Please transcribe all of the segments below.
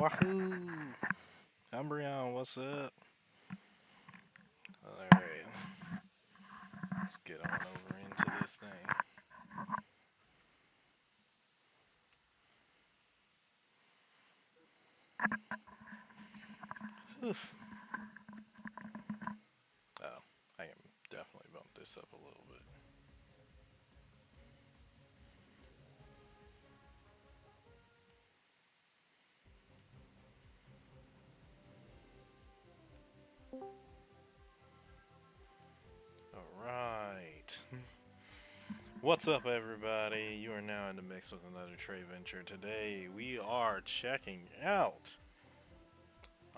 Wahoo! Umbreon, what's up? Alright, let's get on over into this thing. Oof. Oh, I can definitely bump this up a little bit. Alright. What's up, everybody? You are now in the mix with another Trey Venture. Today, we are checking out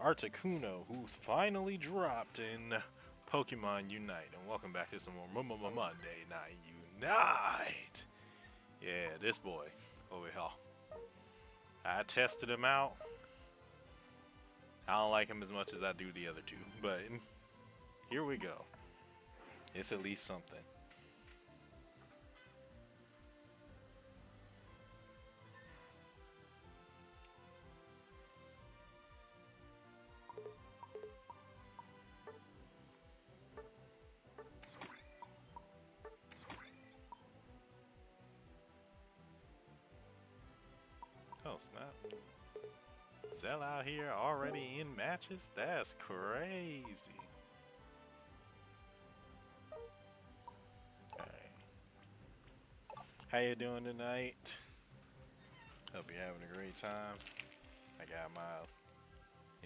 Articuno, who finally dropped in Pokemon Unite. And welcome back to some more Monday Night Unite. Yeah, this boy over here. I tested him out. I don't like him as much as I do the other two, but here we go. It's at least something. Oh snap. Zell out here already in matches? That's crazy. Alright. How you doing tonight? Hope you're having a great time. I got my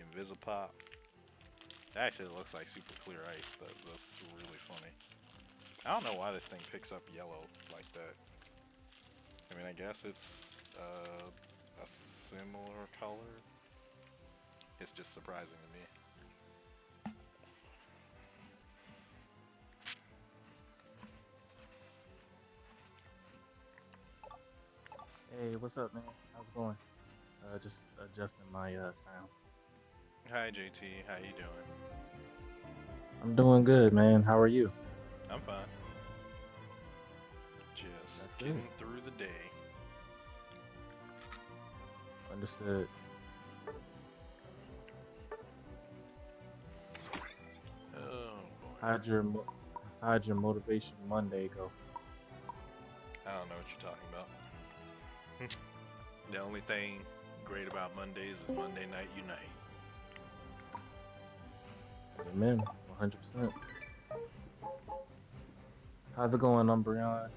Invisipop. It actually looks like super clear ice. That's really funny. I don't know why this thing picks up yellow like that. I mean, I guess it's a similar color. It's just surprising to me. Hey, what's up, man? How's it going? Just adjusting my sound. Hi JT, how you doing? I'm doing good, man. How are you? I'm fine. Just That's good. getting through the day. Understood. Oh boy. How'd your motivation Monday go? I don't know what you're talking about. The only thing great about Mondays is Monday Night Unite. Amen. 100%. How's it going, Umbreon?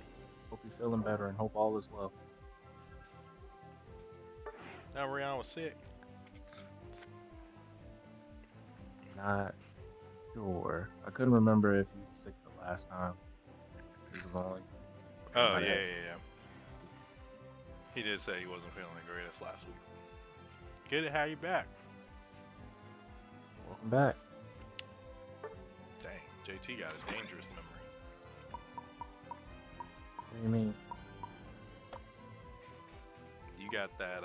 Hope you're feeling better and hope all is well. Now Rihanna was sick. Not sure. I couldn't remember if he was sick the last time he was on. He Oh might have had yeah. He did say he wasn't feeling the greatest last week. Good to have you back. Welcome back. Dang, JT got a dangerous memory. What do you mean? You got that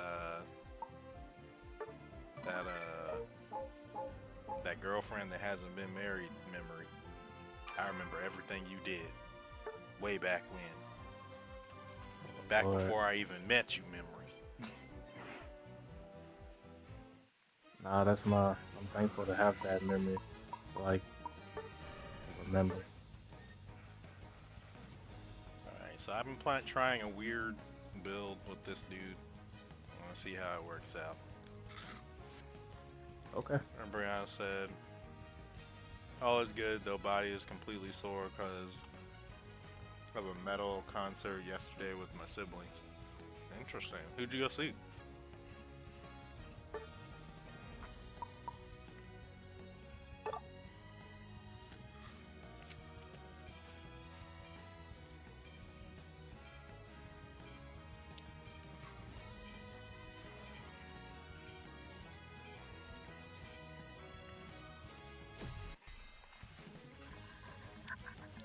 that girlfriend that hasn't been married memory. I remember everything you did way back when. Back Lord. before I even met you memory. Nah, I'm thankful to have that memory. Like, remember. Alright, so I've been trying a weird build with this dude. I want to see how it works out. Okay. And Brianna said, all is good, though body is completely sore because of a metal concert yesterday with my siblings. Interesting. Who'd you go see?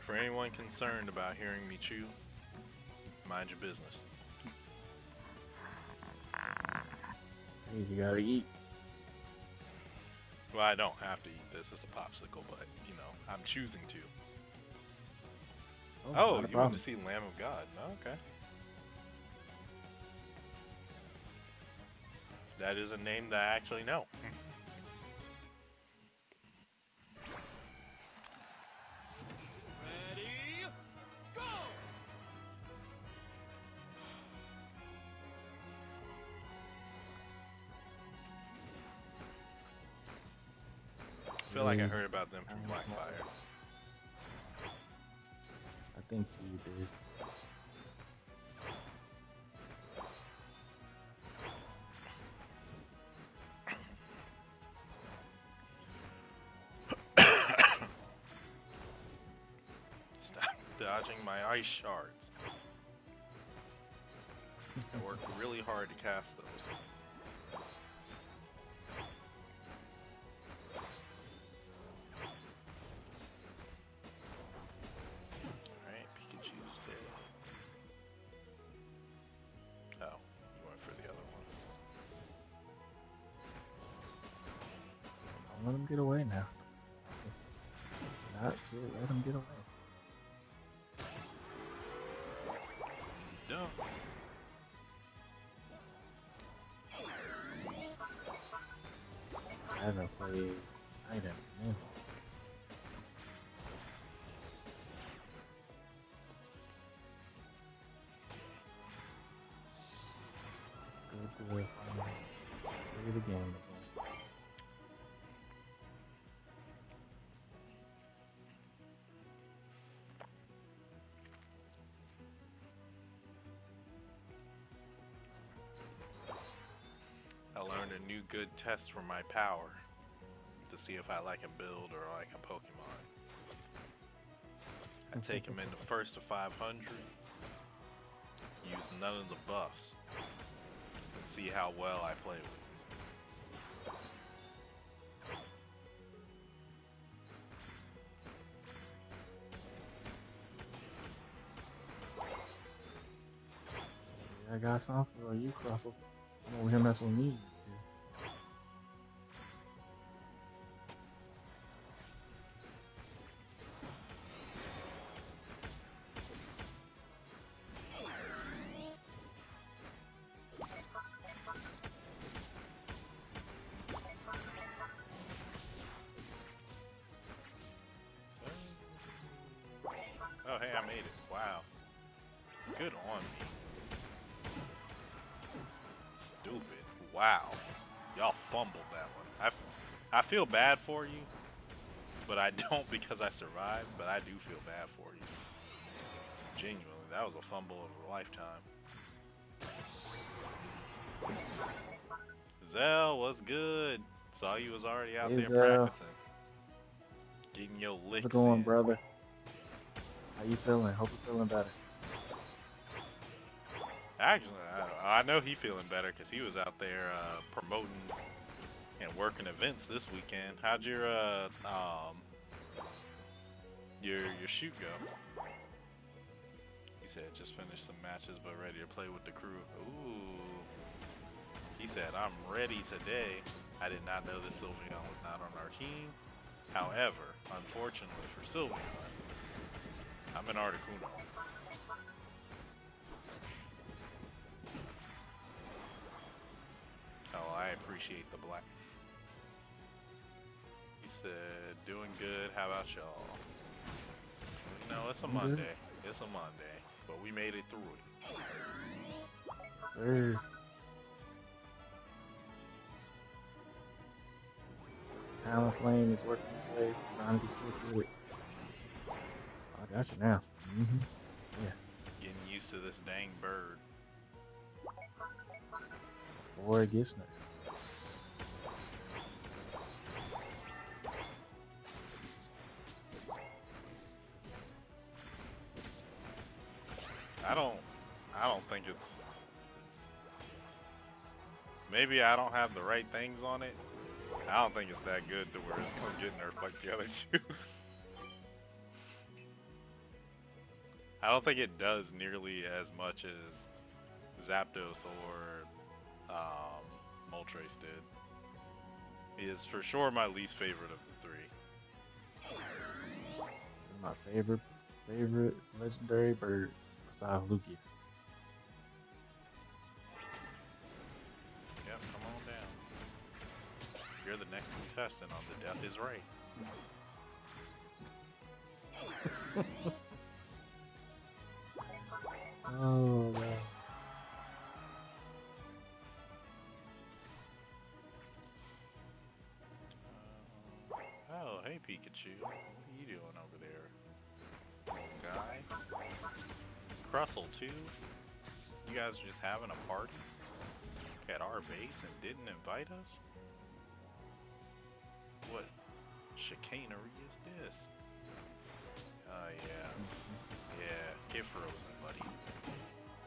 For anyone concerned about hearing me chew, mind your business. Hey, you gotta eat. Well, I don't have to eat this. It's a popsicle, but, you know, I'm choosing to. Oh, Oh, not a you went problem. to see Lamb of God. Oh, okay. That is a name that I actually know. I feel like I heard about them from Blackfire. I think you did. Stop dodging my ice shards. I worked really hard to cast those. Don't let him get away now. Not Yes. get, let him get away. Dunks. I haven't played Ignite in a minute. Good to finally play the game again. I learned a new good test for my power to see if I like a build or like a Pokemon. I take him in the first to 500, use none of the buffs, and see how well I play with him. Yeah, I got something for you, Crustle. I'm over here messing with me. Oh, hey, I made it. Wow. Good on me. Stupid. Wow. Y'all fumbled that one. I feel bad for you, but I don't because I survived, but I do feel bad for you. Genuinely, that was a fumble of a lifetime. Zell, what's good? Saw you was already out Hey, there Zell. practicing. Getting your How's it licks going, in. brother? How you feeling? Hope you're feeling better. Actually, I know he feeling better because he was out there promoting and working events this weekend. How'd your shoot go? He said just finished some matches but ready to play with the crew. Ooh. He said I'm ready today. I did not know that Sylveon was not on our team. However, unfortunately for Sylveon, I'm in Articuno. Oh, I appreciate the black. He said, doing good. How about y'all? You know, it's a I'm good. Monday. It's a Monday. But we made it through it. Sir. Talon Flame is working its way, trying to get switched with it. I got you now. Yeah. Getting used to this dang bird. Before it gets nerfed. I don't I don't think it's maybe I don't have the right things on it. I don't think it's that good to where it's gonna get nerfed like the other two. I don't think it does nearly as much as Zapdos or Moltres did. He is for sure my least favorite of the three. My favorite legendary bird besides Lugia. Yep, come on down. You're the next contestant on The Death is Right. Oh man. Oh, hey Pikachu. What are you doing over there, guy? Crustle too? You guys are just having a party at our base and didn't invite us? What chicanery is this? Oh yeah. Yeah, get frozen, buddy.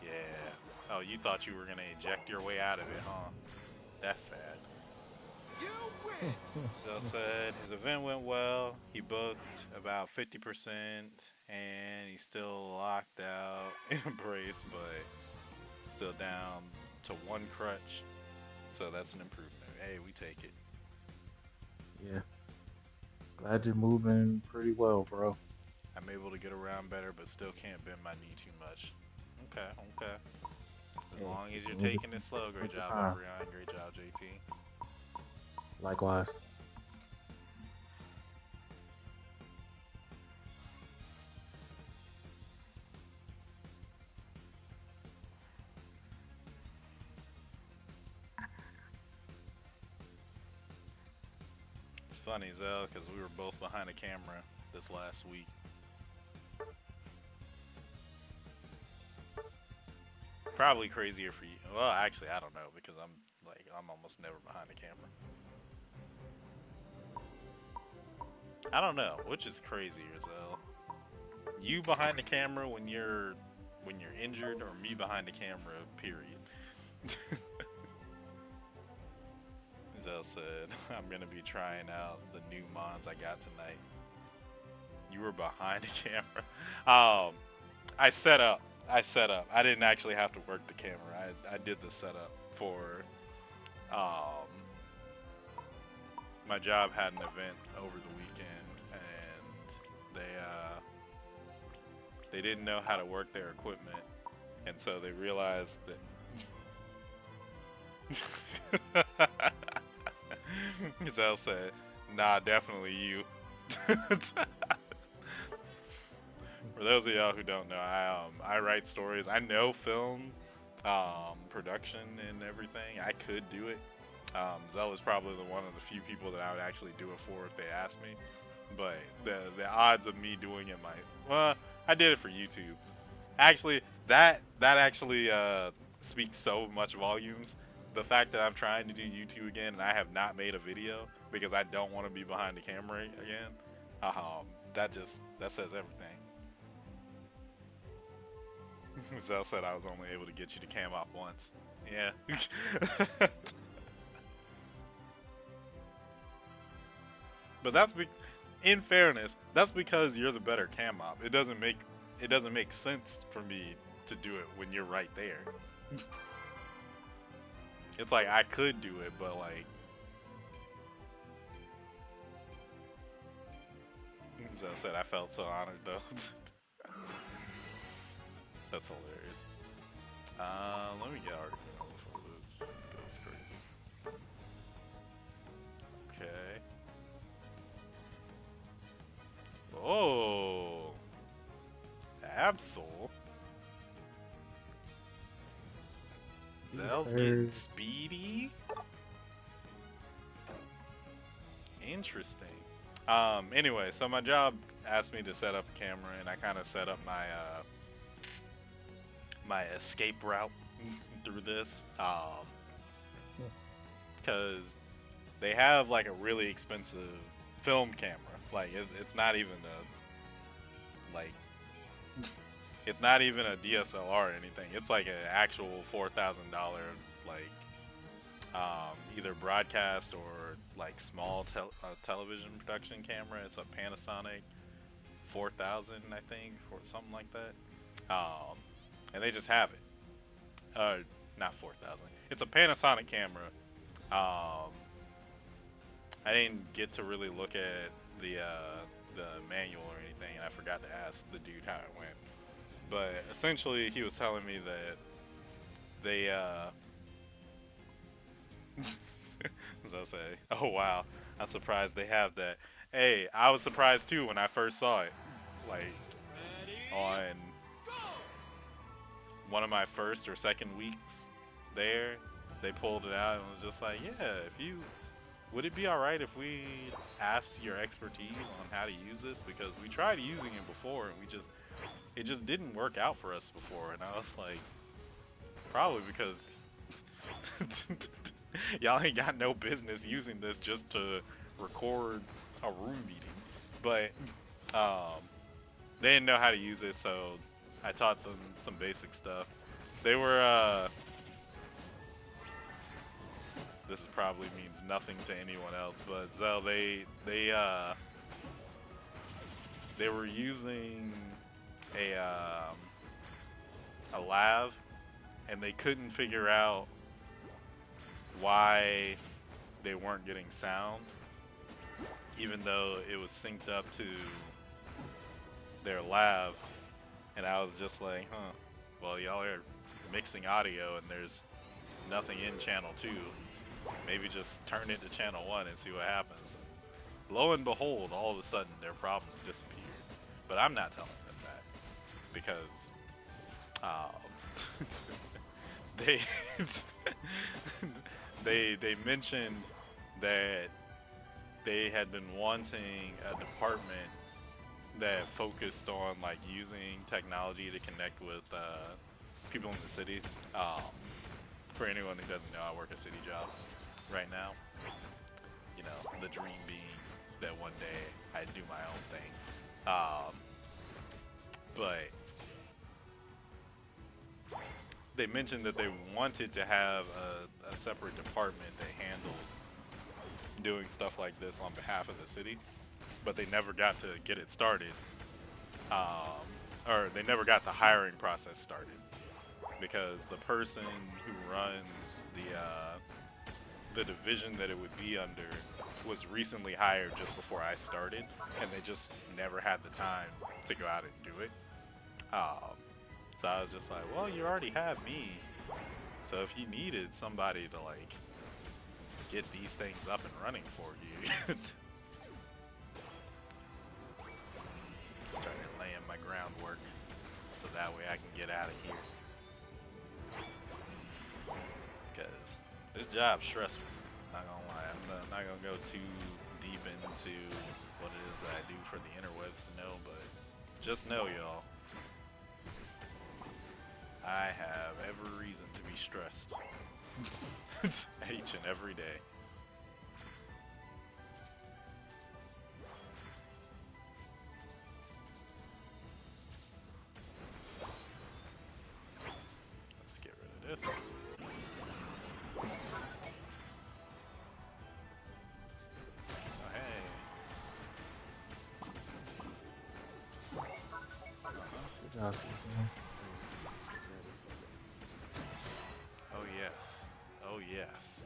Yeah. Oh, you thought you were gonna eject your way out of it, huh? That's sad. So said his event went well. He booked about 50%, and he's still locked out in a brace, but still down to one crutch. So that's an improvement. Hey, we take it. Yeah, glad you're moving pretty well, bro. I'm able to get around better, but still can't bend my knee too much. Okay, okay. As Hey, long as you're continue to taking it slow, great take your job, time. O'Brien. Great job, JT. Likewise. It's funny, Zell, because we were both behind a camera this last week. Probably crazier for you. Well, actually, I don't know because I'm almost never behind the camera. I don't know which is crazier, Zell. You behind the camera when you're injured, or me behind the camera. Period. Zell said, "I'm gonna be trying out the new mods I got tonight." You were behind the camera. Um, I set up. I set up. I didn't actually have to work the camera. I did the setup for um my job had an event over the weekend, and they didn't know how to work their equipment, and so they realized that Zell said, "Nah, definitely you." For those of y'all who don't know, I write stories. I know film, production and everything. I could do it. Zell is probably one of the few people that I would actually do it for if they asked me. But the odds of me doing it might, well, I did it for YouTube. Actually, that actually speaks so much volumes. The fact that I'm trying to do YouTube again and I have not made a video because I don't want to be behind the camera again. That says everything. Zell said I was only able to get you to cam off once. Yeah. But in fairness, that's because you're the better cam op. It doesn't make sense for me to do it when you're right there. It's like I could do it, but like Zell said, I felt so honored though. That's hilarious. Let me get argument before this goes crazy. Okay. Oh, Absol. Yes, Zell's getting sir. speedy. Interesting. Anyway, so my job asked me to set up a camera, and I kind of set up my escape route through this. Hmm. Because they have like a really expensive film camera. Like it's not even like it's not even a DSLR or anything. It's like an actual $4,000 like either broadcast or like small television production camera. It's a Panasonic 4000, I think, or something like that. And they just have it. Not 4000. It's a Panasonic camera. Um, I didn't get to really look at the manual or anything, and I forgot to ask the dude how it went. But essentially, he was telling me that they as I say, oh wow, I'm surprised they have that. Hey, I was surprised too when I first saw it. Like on one of my first or second weeks there, they pulled it out and was just like, yeah, if you would it be all right if we asked your expertise on how to use this, because we tried using it before and it just didn't work out for us before. And I was like, probably because y'all ain't got no business using this just to record a room meeting. But um, they didn't know how to use it, so I taught them some basic stuff. They were this is probably means nothing to anyone else, but Zell, they were using a a lav, and they couldn't figure out why they weren't getting sound. even though it was synced up to their lab, and I was just like, huh, well, y'all are mixing audio and there's nothing in channel 2. Maybe just turn it to channel 1 and see what happens. Lo and behold, all of a sudden their problems disappeared. But I'm not telling them that because they they mentioned that they had been wanting a department that focused on like using technology to connect with people in the city. Um, for anyone who doesn't know, I work a city job right now. You know, the dream being that one day I do my own thing. Um, but they mentioned that they wanted to have a separate department that handled doing stuff like this on behalf of the city, but they never got to get it started, or they never got the hiring process started because the person who runs the division that it would be under was recently hired just before I started, and they just never had the time to go out and do it. Um, so I was just like, well, you already have me, so if you needed somebody to like get these things up and running for you, started laying my groundwork so that way I can get out of here. Because this job's stressful. Not gonna lie, I'm not gonna go too deep into what it is that I do for the interwebs to know, but just know, y'all, I have every reason to be stressed each and every day. Let's get rid of this. Oh, hey. Good job, man. Oh yes. Oh yes.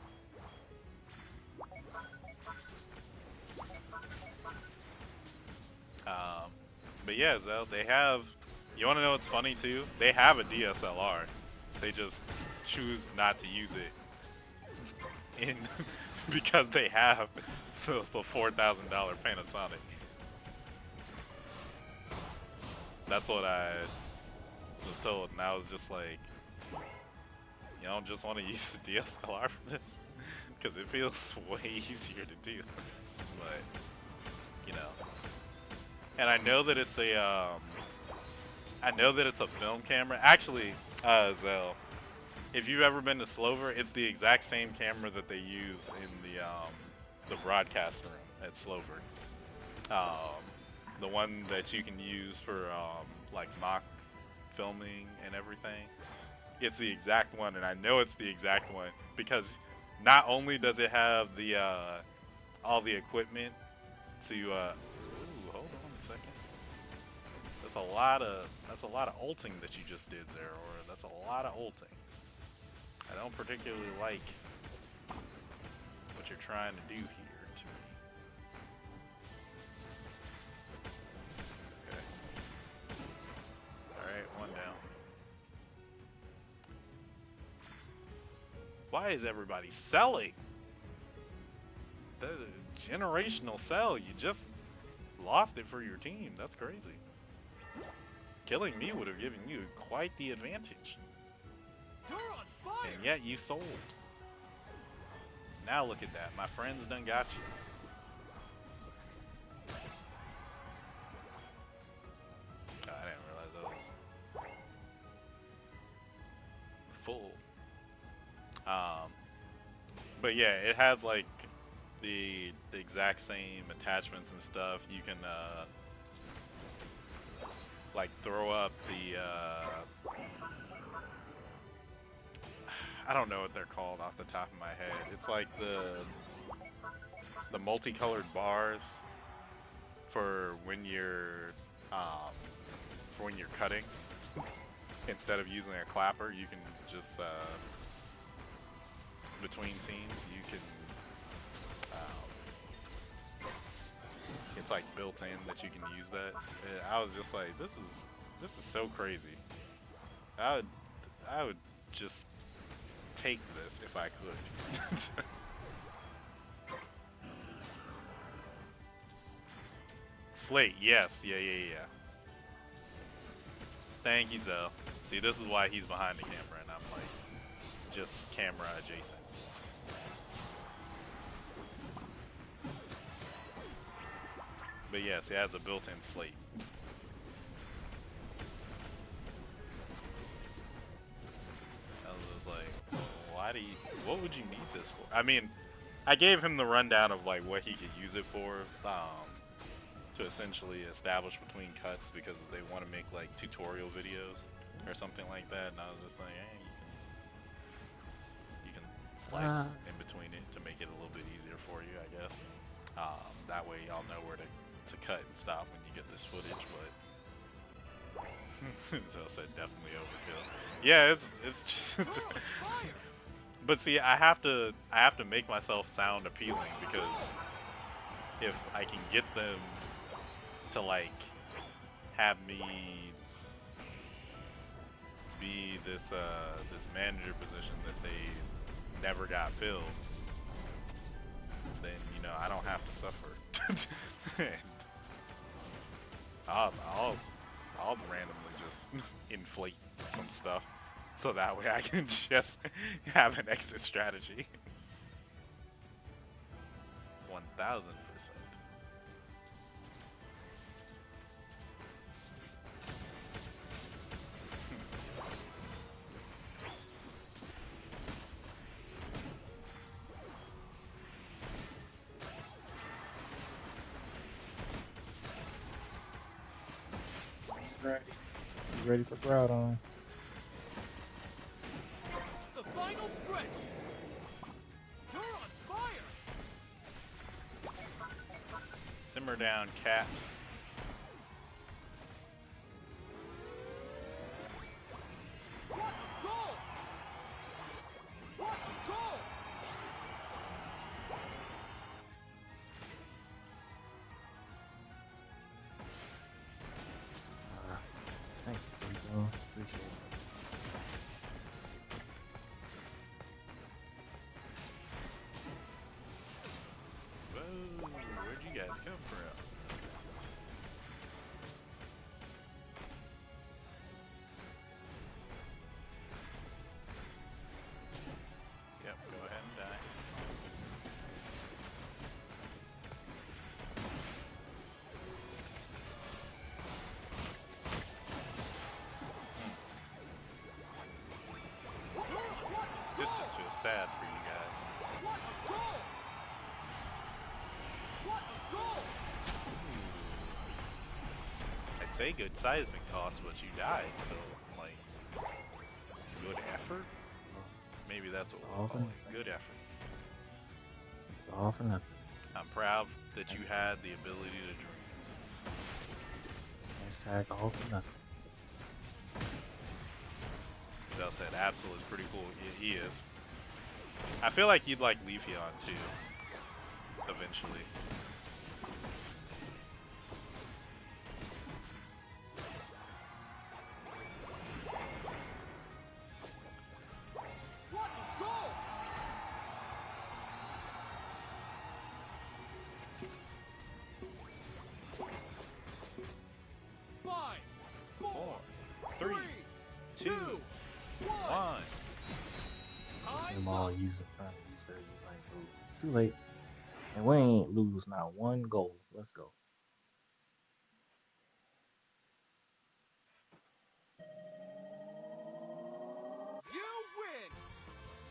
But yeah, Zell, they have. You want to know what's funny too? They have a DSLR. They just choose not to use it in because they have the $4,000 Panasonic. That's what I was told, and I was just like, you don't just want to use the DSLR for this because it feels way easier to do. But you know, and I know that it's I know that it's a film camera. Actually, Zell, if you've ever been to Slover, it's the exact same camera that they use in the broadcast room at Slover. Um, the one that you can use for like mock filming and everything. It's the exact one, and I know it's the exact one because not only does it have the all the equipment to ooh, hold on a second. That's a lot of ulting that you just did there, or that's a lot of ulting. I don't particularly like what you're trying to do here to me. Okay. Alright, one down. Why is everybody selling? The generational sell, you just lost it for your team. That's crazy. Killing me would have given you quite the advantage. You're on fire! And yet you sold. Now look at that. My friends done got you. Oh, I didn't realize that was full. But yeah, it has like the exact same attachments and stuff. You can like throw up the I don't know what they're called off the top of my head. It's like the multicolored bars for when you're cutting. Instead of using a clapper, you can just between scenes you can it's like built in that you can use that. And I was just like, this is so crazy. I would I would just take this if I could. Slate, yes, yeah. Thank you, Zell. See, this is why he's behind the camera, and I'm like just camera adjacent. But yes, it has a built-in slate. I was just like, why do you? What would you need this for? I mean, I gave him the rundown of like what he could use it for, to essentially establish between cuts because they want to make like tutorial videos or something like that, and I was just like, hey, you can slice in between it to make it a little bit easier for you, I guess. That way y'all know where to cut and stop when you get this footage, but Zell said definitely overkill. Yeah, it's just but see, I have to make myself sound appealing because if I can get them to like have me be this manager position that they never got filled, then I don't have to suffer. And I'll randomly just inflate some stuff so that way I can just have an exit strategy. 1000%. Ready. You ready for Groudon? The final stretch. You're on fire. Simmer down, cat. What a goal! What a goal! Thank you, Sweet. Appreciate it. Whoa, where'd you guys come from? Yep, go ahead and die. This just feels sad for you guys. What a goal! What a goal! I'd say good seismic toss, but you died, so like good effort? Maybe that's what we'll call it. Good effort. It's all for nothing. I'm proud that you had the ability to dream. Hashtag all for nothing. Zell said Absol is pretty cool. He is. I feel like you'd like Leafeon too. Eventually. What a goal! 5, 4, 3, 2, 1. 1. Time's Them all up. using trying to use their like move. Too late. And we ain't lose not one goal. Let's go. You win.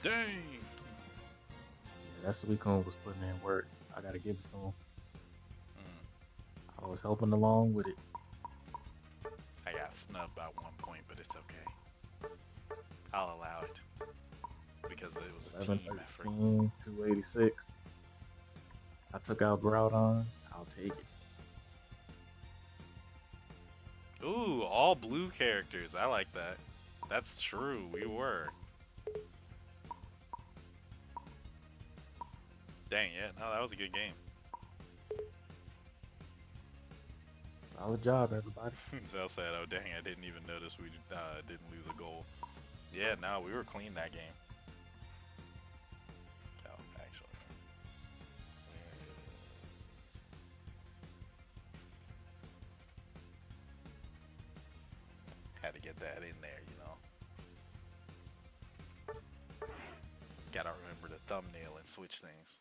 Dang. Yeah, that's what Suicune was putting in work. I gotta give it to him. I was helping along with it. I got snubbed by 1 point, but it's okay. I'll allow it. Because it was a 11, team effort. 13, 286. I took out Groudon. I'll take it. Ooh, all blue characters. I like that. That's true. We were. Dang, yeah. No, that was a good game. Solid job, everybody. Zell said, "Oh dang, I didn't even notice we didn't lose a goal." Yeah, no, we were clean that game. Oh, actually, had to get that in there, you know. Gotta remember the thumbnail and switch things.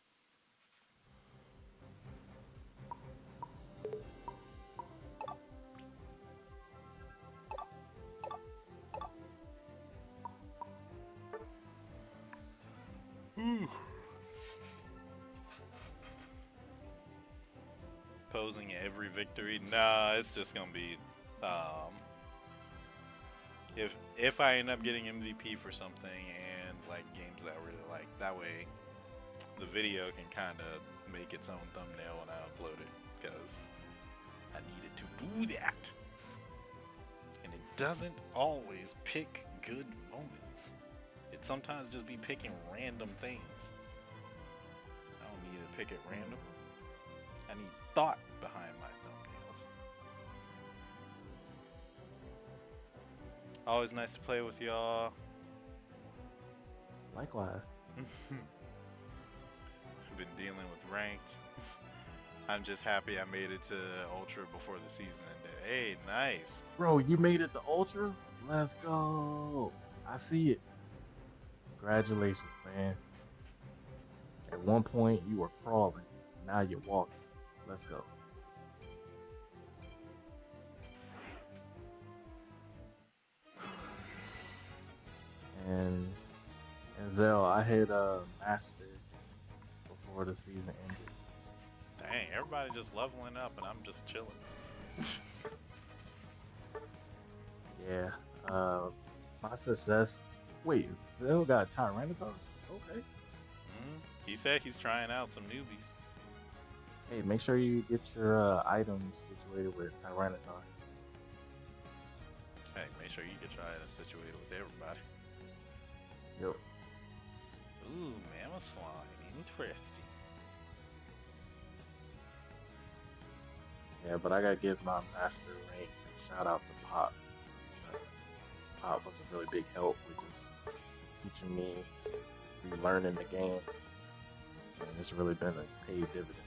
Posing every victory? Nah, it's just gonna be um, if I end up getting MVP for something and like games that I really like. That way, the video can kind of make its own thumbnail when I upload it because I needed to do that. And it doesn't always pick good moments. It sometimes just be picking random things. I don't need to pick it random. I need thought behind my thumbnails. Always nice to play with y'all. Likewise. I've been dealing with ranked. I'm just happy I made it to Ultra before the season ended. Hey, nice. Bro, you made it to Ultra? Let's go. I see it. Congratulations, man. At one point, you were crawling. Now you're walking. Let's go. And Zell, I hit a master before the season ended. Dang, everybody just leveling up and I'm just chilling. Yeah. My success. Wait, Zell got Tyrannosaurus? Okay. He said he's trying out some newbies. Hey, make sure you get your items situated with Tyrannosaurus. Hey, make sure you get your items situated with everybody. Yep. Ooh, Mammoth Slime. Interesting. Yeah, but I gotta give my master rank shout out to Pop. Uh, Pop was a really big help with just teaching me, relearning the game, and it's really been a paid dividend.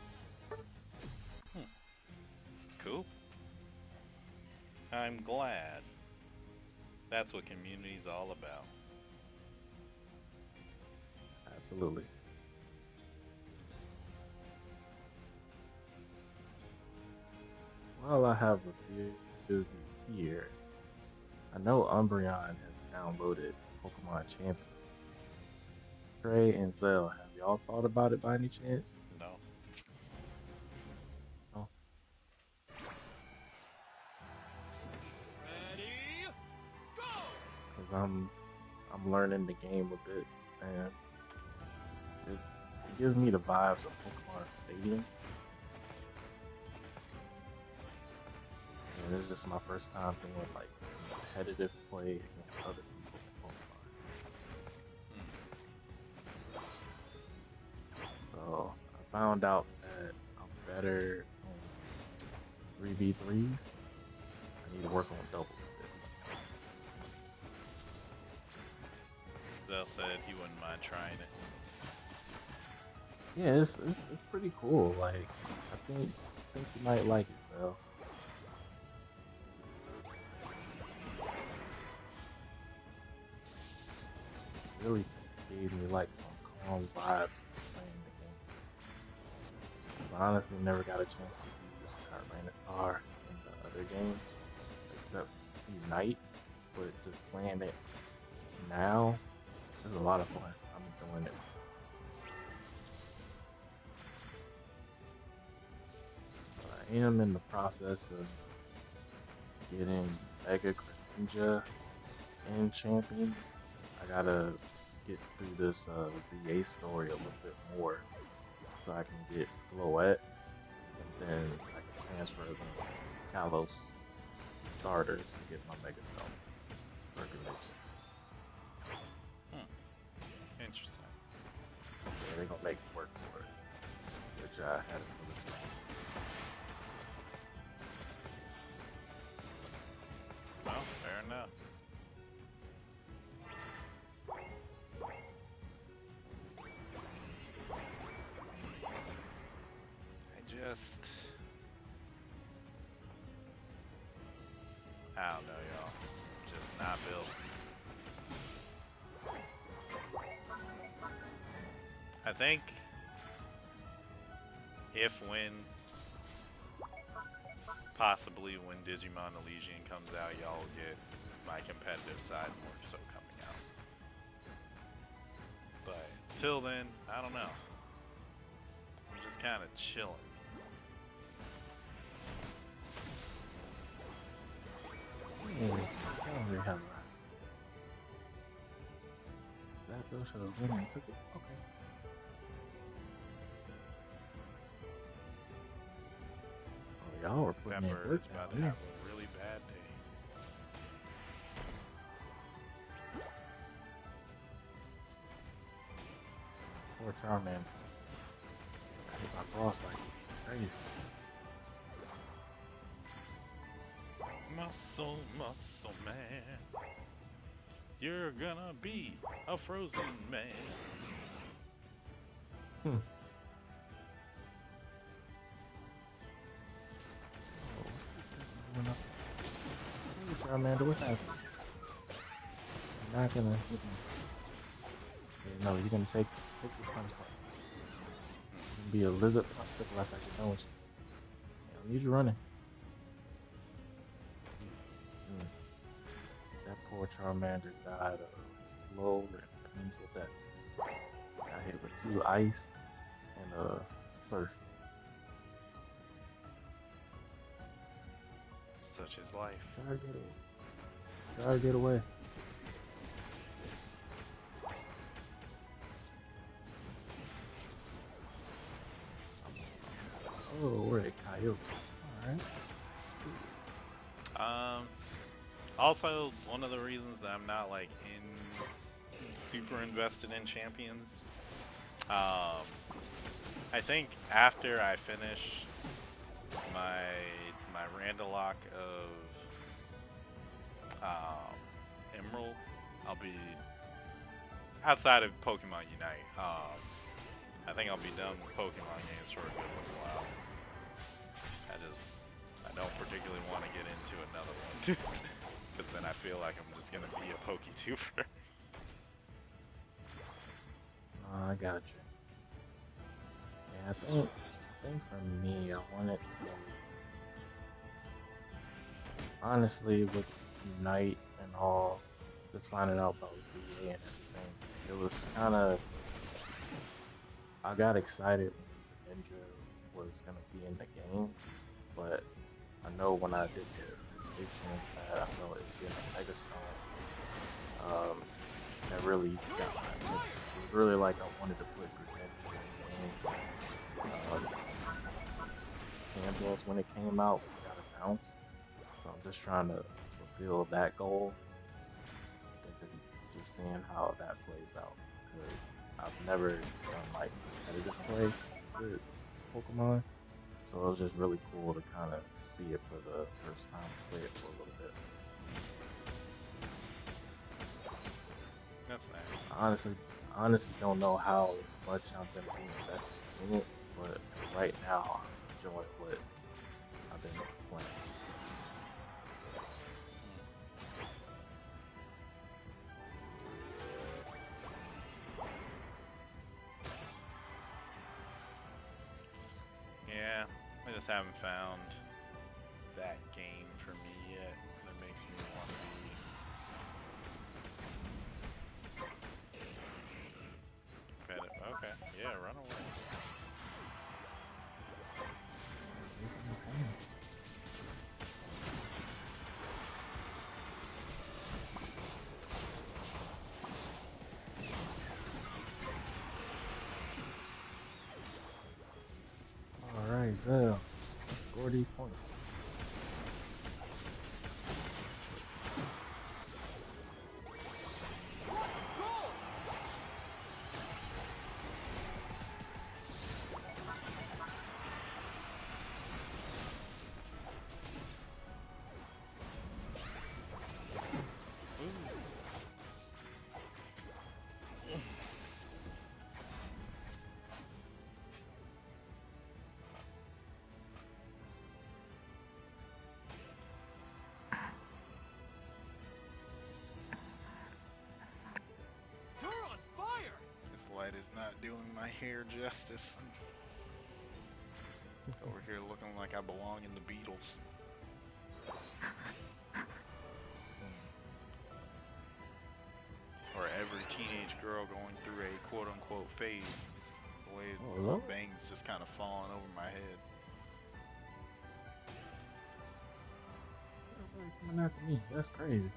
Cool. I'm glad. That's what community's all about. Absolutely. Well, I have a few here. I know Umbreon has downloaded Pokemon Champions. Trey and Zell, have y'all thought about it by any chance? No. No. Ready, go! Because I'm learning the game a bit, and it gives me the vibes of Pokemon Stadium. And it's just my first time doing like competitive play against other people in Pokemon. So I found out that I'm better in 3v3s. I need to work on doubles a bit. Zell said he wouldn't mind trying it. Yeah, it's pretty cool. Like I think you might like it, though. Really gave me like some calm vibes playing the game. I honestly never got a chance to use Tyranitar in the other games, except Unite, but just playing it now is a lot of fun. I'm enjoying it. I am in the process of getting Mega Greninja in Champions. I gotta get through this ZA story a little bit more so I can get Floette, and then I can transfer them to Kalos starters to get my Mega Stone for Greninja. Interesting. Yeah, they're gonna make me work for it, which I had a really fun. Oh, fair enough. I don't know, y'all. Just not built. I think when possibly when Digimon Elysian comes out, y'all will get my competitive side more so coming out. But till then, I don't know. I'm just kind of chilling. I don't really have a Zapdos should have went and took it. Okay. Oh, y'all were putting That in bird work is about to down have there. a really bad day. Poor Charmander. I hit my frostbite. Crazy. Muscle man. You're gonna be a frozen man. Hmm. Hey, Charmander, what's happening? I'm not gonna hit me. Okay, no, you're gonna take this punishment. You're gonna be a lizard popsicle after I get done with you. I don't need you running. Hmm. That poor Charmander died a slow and painful death. Got hit with 2 ice and surf. Such is life. Try to get away. Try to get away. Oh, we're at Coyote. Alright. Also, one of the reasons that I'm not like super invested in champions, I think after I finish my Randalock of Emerald, I'll be outside of Pokemon Unite. I think I'll be done with Pokemon games for a good little while. I don't particularly want to get into another one. Because then I feel like I'm just going to be a PokeTuber. Oh, I got you. Yeah, I think for me, I wanted to, honestly, with Unite and all, just finding out about ZA and everything, it was kind of, I got excited when Ninja was going to be in the game, but I know when I did the predictions that I felt it was getting a Mega Stone, that really got my attention. It was really like I wanted to put Greninja in the game. Campbell's when it came out, we got a bounce. So I'm just trying to fulfill that goal and just seeing how that plays out. Because I've never done like competitive play with Pokemon. So it was just really cool to kind of see it for the first time, play it for a little bit. That's nice. I honestly don't know how much I'm gonna be invested in it, but right now I'm enjoying what I've been playing. Yeah, I just haven't found that game for me yet that makes me want to be. Okay, yeah, run away. Alright, so let's score these points. light is not doing my hair justice. Over here looking like I belong in the Beatles. Or every teenage girl going through a quote-unquote phase. The way Oh, my Lord. bangs just kind of falling over my head. Everybody coming after me. That's crazy.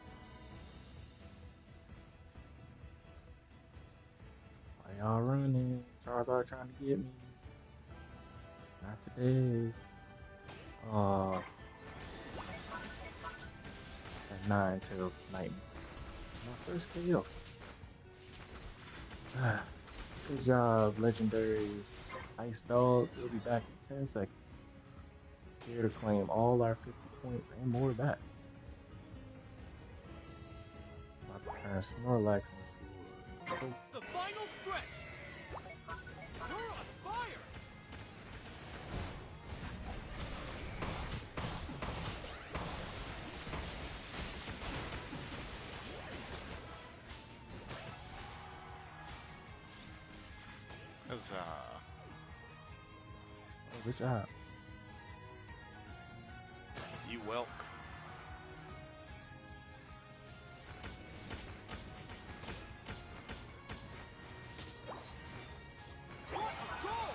Why y'all running? Charizard trying to get me. Not today. That nine tails snipe me. My first KO. Good job, legendary Ice Dog. We'll be back in 10 seconds. Here to claim all our 50 points and more back. About to turn Snorlax into a choke. The final stretch. You're on fire. Huzzah. Oh, good job. You welk. What a goal.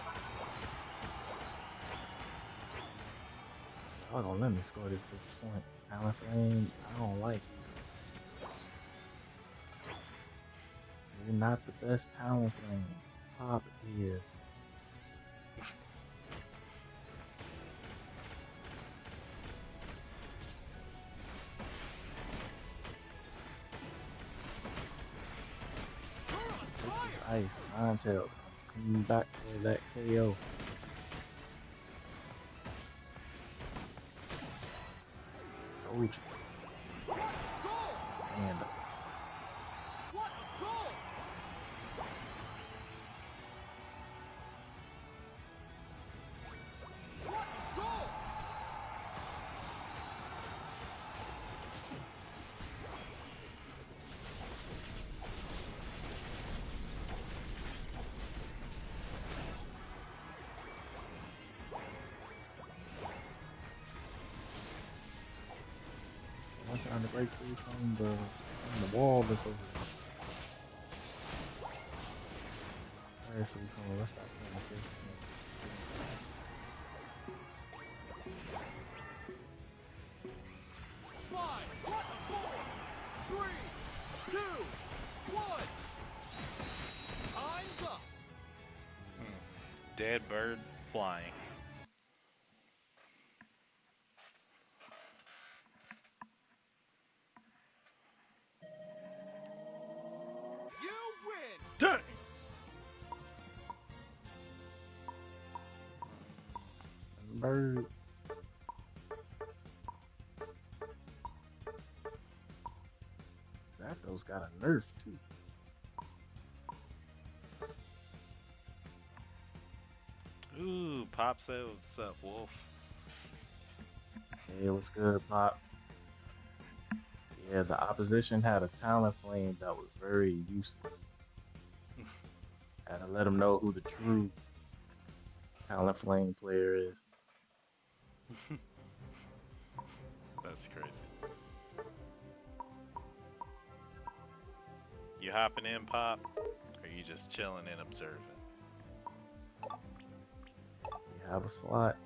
Y'all gonna let me score this 50 points. Talonflame, I don't like you. You're not the best Talonflame. Pop is. You're on Take fire. this ice. Ninetales coming back for that KO. Told you. What a goal. And What a goal. What a goal. I'm trying to break free from the wall that's over there. Alright, so we come. Let's stop playing safe. Five. What a goal. 3, 2, 1. Time's up. Dead bird flying. You win. Dang! Birds. Zapdos got a nerf too. Ooh, Pop said what's up, Wolf. Hey, what's good, Pop? Yeah, the opposition had a Talonflame that was very useless. Had to let them know who the true Talonflame player is. That's crazy. You hopping in, Pop? Or you just chilling and observing? We have a slot.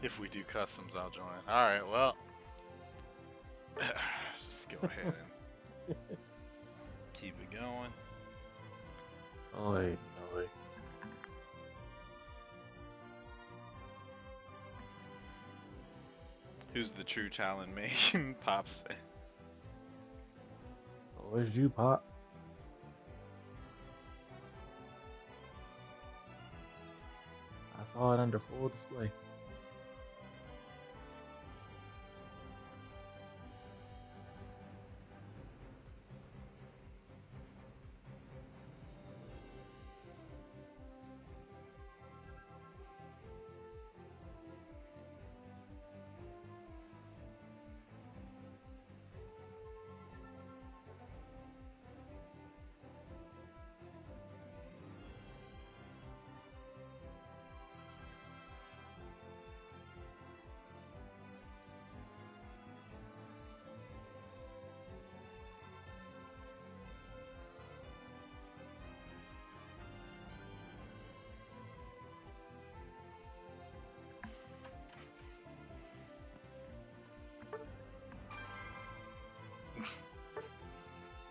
If we do customs, I'll join. Alright, well. Just go ahead and keep it going. Oh wait, no way. Who's the true Talon main? Pop said. Oh, it's you, Pop. I saw it under full display.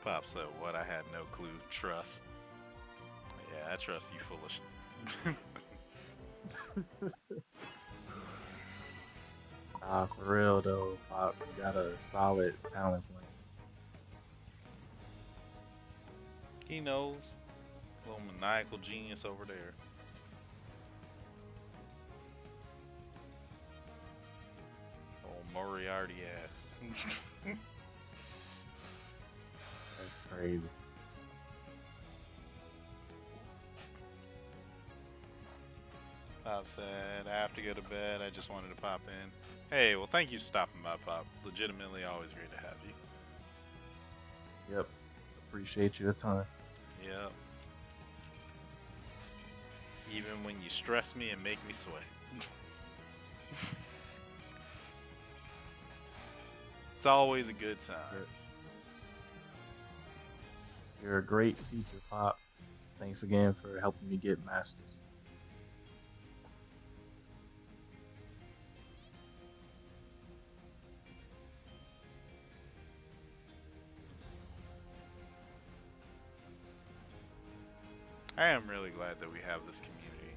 Pop said, "What? I had no clue. Trust." Yeah, I trust you, foolish. Nah, for real though, Pop, you got a solid talent plan. He knows. Little maniacal genius over there. Old Moriarty ass. That's crazy. Pop said, "I have to go to bed. I just wanted to pop in." Hey, well, thank you for stopping by, Pop. Legitimately, always great to have you. Yep. Appreciate your time. Yep. Even when you stress me and make me sweat. It's always a good time. You're, you're a great teacher, Pop. Thanks again for helping me get masters. I am really glad that we have this community.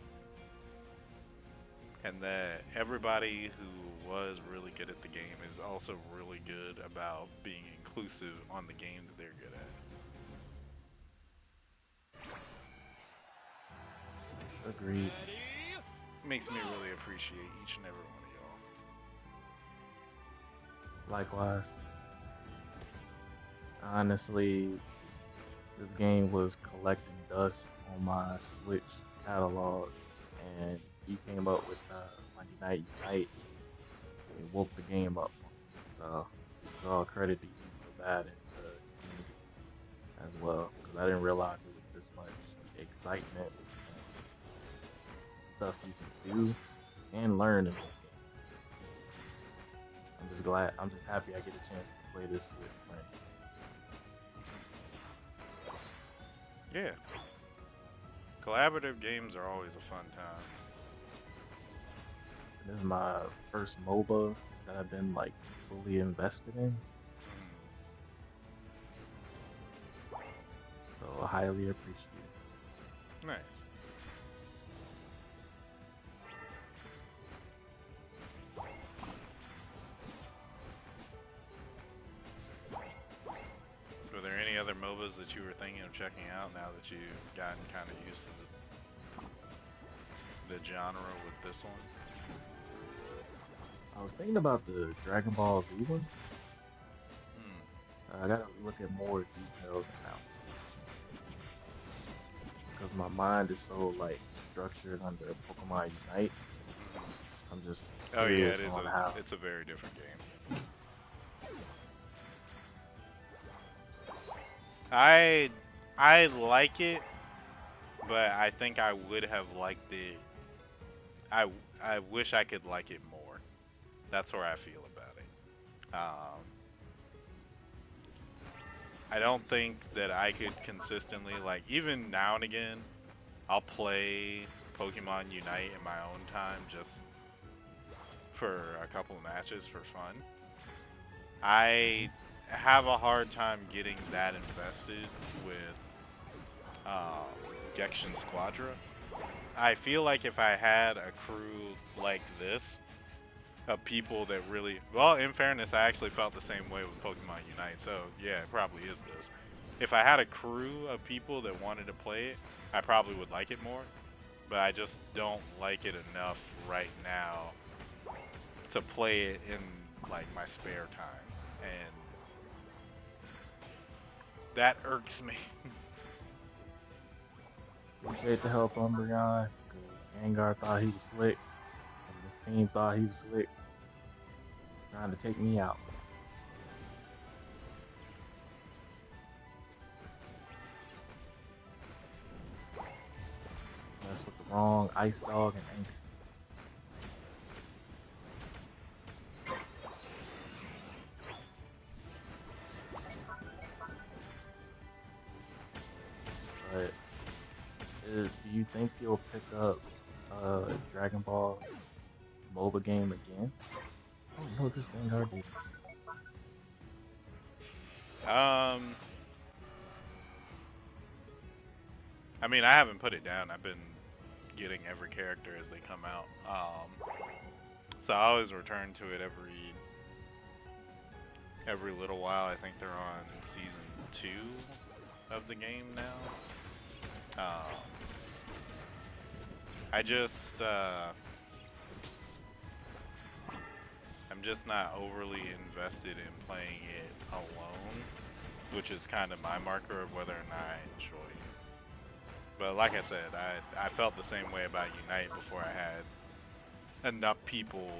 And that everybody who was really good at the game is also really good about being inclusive on the game that they're good at. Agreed. Makes me really appreciate each and every one of y'all. Likewise. Honestly, this game was collecting dust on my Switch catalog, and you came up with my Unite. It woke the game up. So it's all credit to you for that and the community as well, because I didn't realize it was this much excitement and stuff you can do and learn in this game. I'm just glad. I'm just happy I get a chance to play this with friends. Yeah. Collaborative games are always a fun time. This is my first MOBA that I've been like fully invested in, so highly appreciate it. Nice. Were there any other MOBAs that you were thinking of checking out now that you've gotten kind of used to the genre with this one? I was thinking about the Dragon Ball Z one. Hmm. I gotta look at more details now because my mind is so like structured under Pokemon Unite. I'm just Oh yeah, curious on how. it's a very different game. I like it, but I think I would have liked it. I I wish I could like it more. That's where I feel about it. I don't think that I could consistently, like, even now and again, I'll play Pokemon Unite in my own time just for a couple of matches for fun. I have a hard time getting that invested with um, Genshin Squadra. I feel like if I had a crew like this, of people that really, well, in fairness, I actually felt the same way with Pokemon Unite, so yeah, it probably is this. If I had a crew of people that wanted to play it, I probably would like it more, but I just don't like it enough right now to play it in like my spare time, and that irks me. Appreciate the help, Umbreon, because Gengar thought he was slick, and his team thought he was slick, trying to take me out. Mess with the wrong Ice Dog and Anchor. But do you think you'll pick up Dragon Ball MOBA game again? I don't know what this Gengar did. um, I mean, I haven't put it down. I've been getting every character as they come out. So I always return to it every little while. I think they're on season 2 of the game now. I just I'm just not overly invested in playing it alone, which is kind of my marker of whether or not I enjoy it. But like I said, I felt the same way about Unite before I had enough people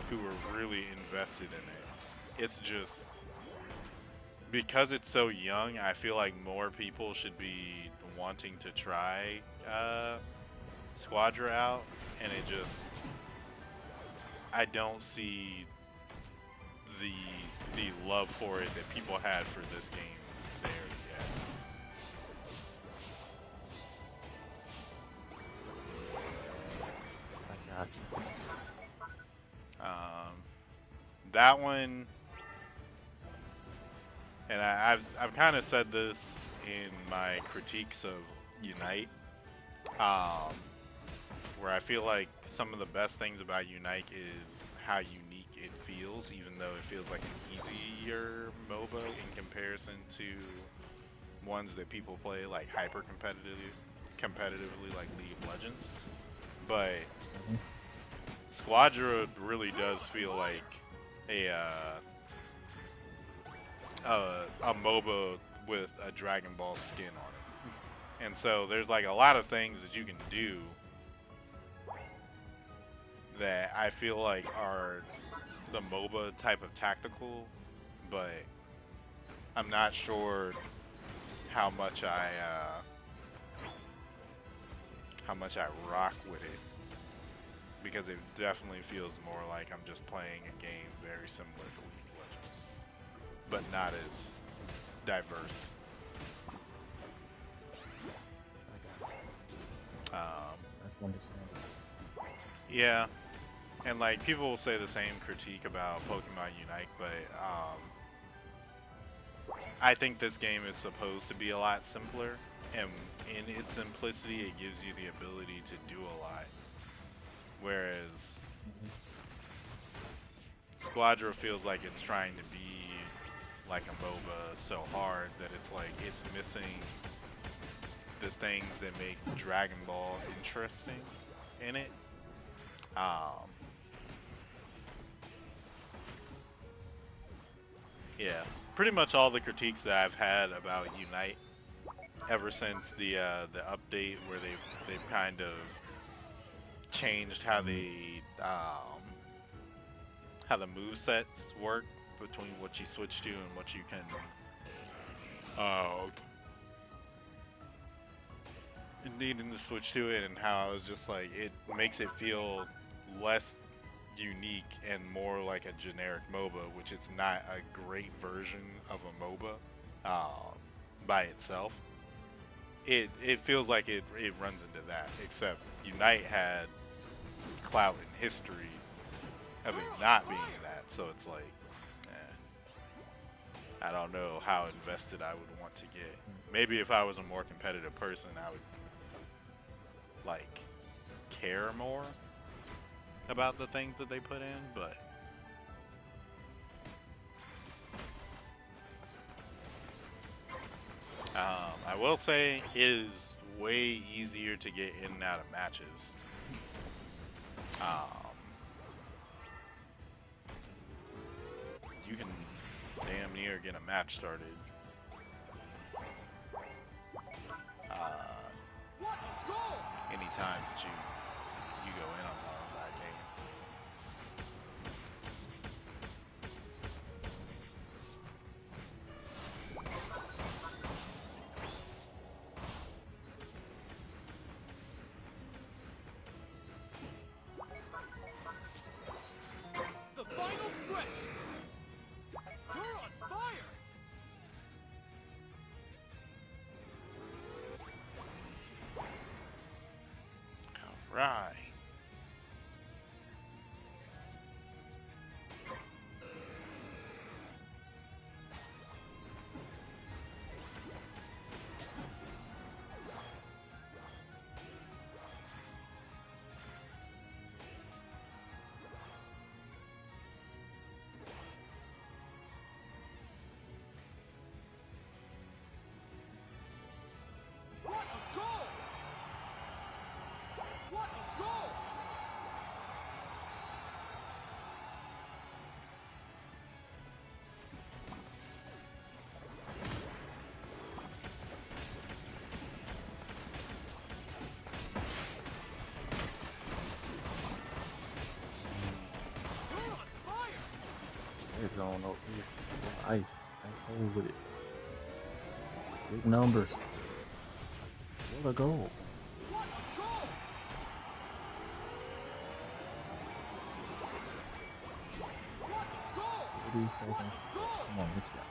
who were really invested in it. It's just because it's so young, I feel like more people should be wanting to try Squadra out, and it just I don't see the love for it that people had for this game there yet. I got you. That one, and I've kind of said this in my critiques of Unite, where I feel like some of the best things about Unite is how unique it feels, even though it feels like an easier MOBA in comparison to ones that people play like hyper competitively like League of Legends. But Squadra really does feel like a MOBA with a Dragon Ball skin on it. And so there's like a lot of things that you can do that I feel like are the MOBA type of tactical, but I'm not sure how much I rock with it, because it definitely feels more like I'm just playing a game very similar to League of Legends, but not as diverse. That's understandable. Yeah, and like people will say the same critique about Pokemon Unite, but I think this game is supposed to be a lot simpler, and in its simplicity, it gives you the ability to do a lot. Whereas Squadra feels like it's trying to be like a MOBA so hard that it's like it's missing the things that make Dragon Ball interesting in it. Yeah, pretty much all the critiques that I've had about Unite ever since the update where they've kind of changed how how the move sets work between what you switch to and what you can needing to switch to it, and how I was just like it makes it feel less unique and more like a generic MOBA, which it's not a great version of a MOBA by itself. It feels like it runs into that, except Unite had clout in history of it not being that, so it's like, I don't know how invested I would want to get. Maybe if I was a more competitive person, I would like care more about the things that they put in, but I will say it is way easier to get in and out of matches. You can damn near get a match started anytime that you go in on that game. The final stretch. You're on fire. Right. Nice. Nice hole with it. Big numbers. What a goal. What a goal! 30 seconds to go. Come on, what you got?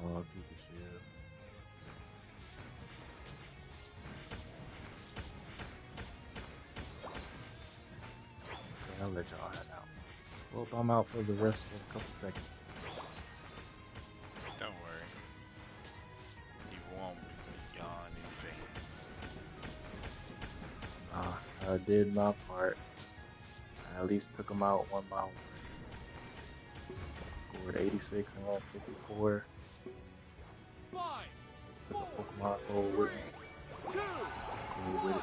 Oh, Pikachu. Okay, I'll let y'all head out. Well, I'm out for the rest of a couple seconds. Don't worry. You won't be gone in vain. I did my part. I at least took them out one by one. Scored 86 and 154. 5, Took 4, a Pokemon Soul 3, with me. 2, Cool with 1. it.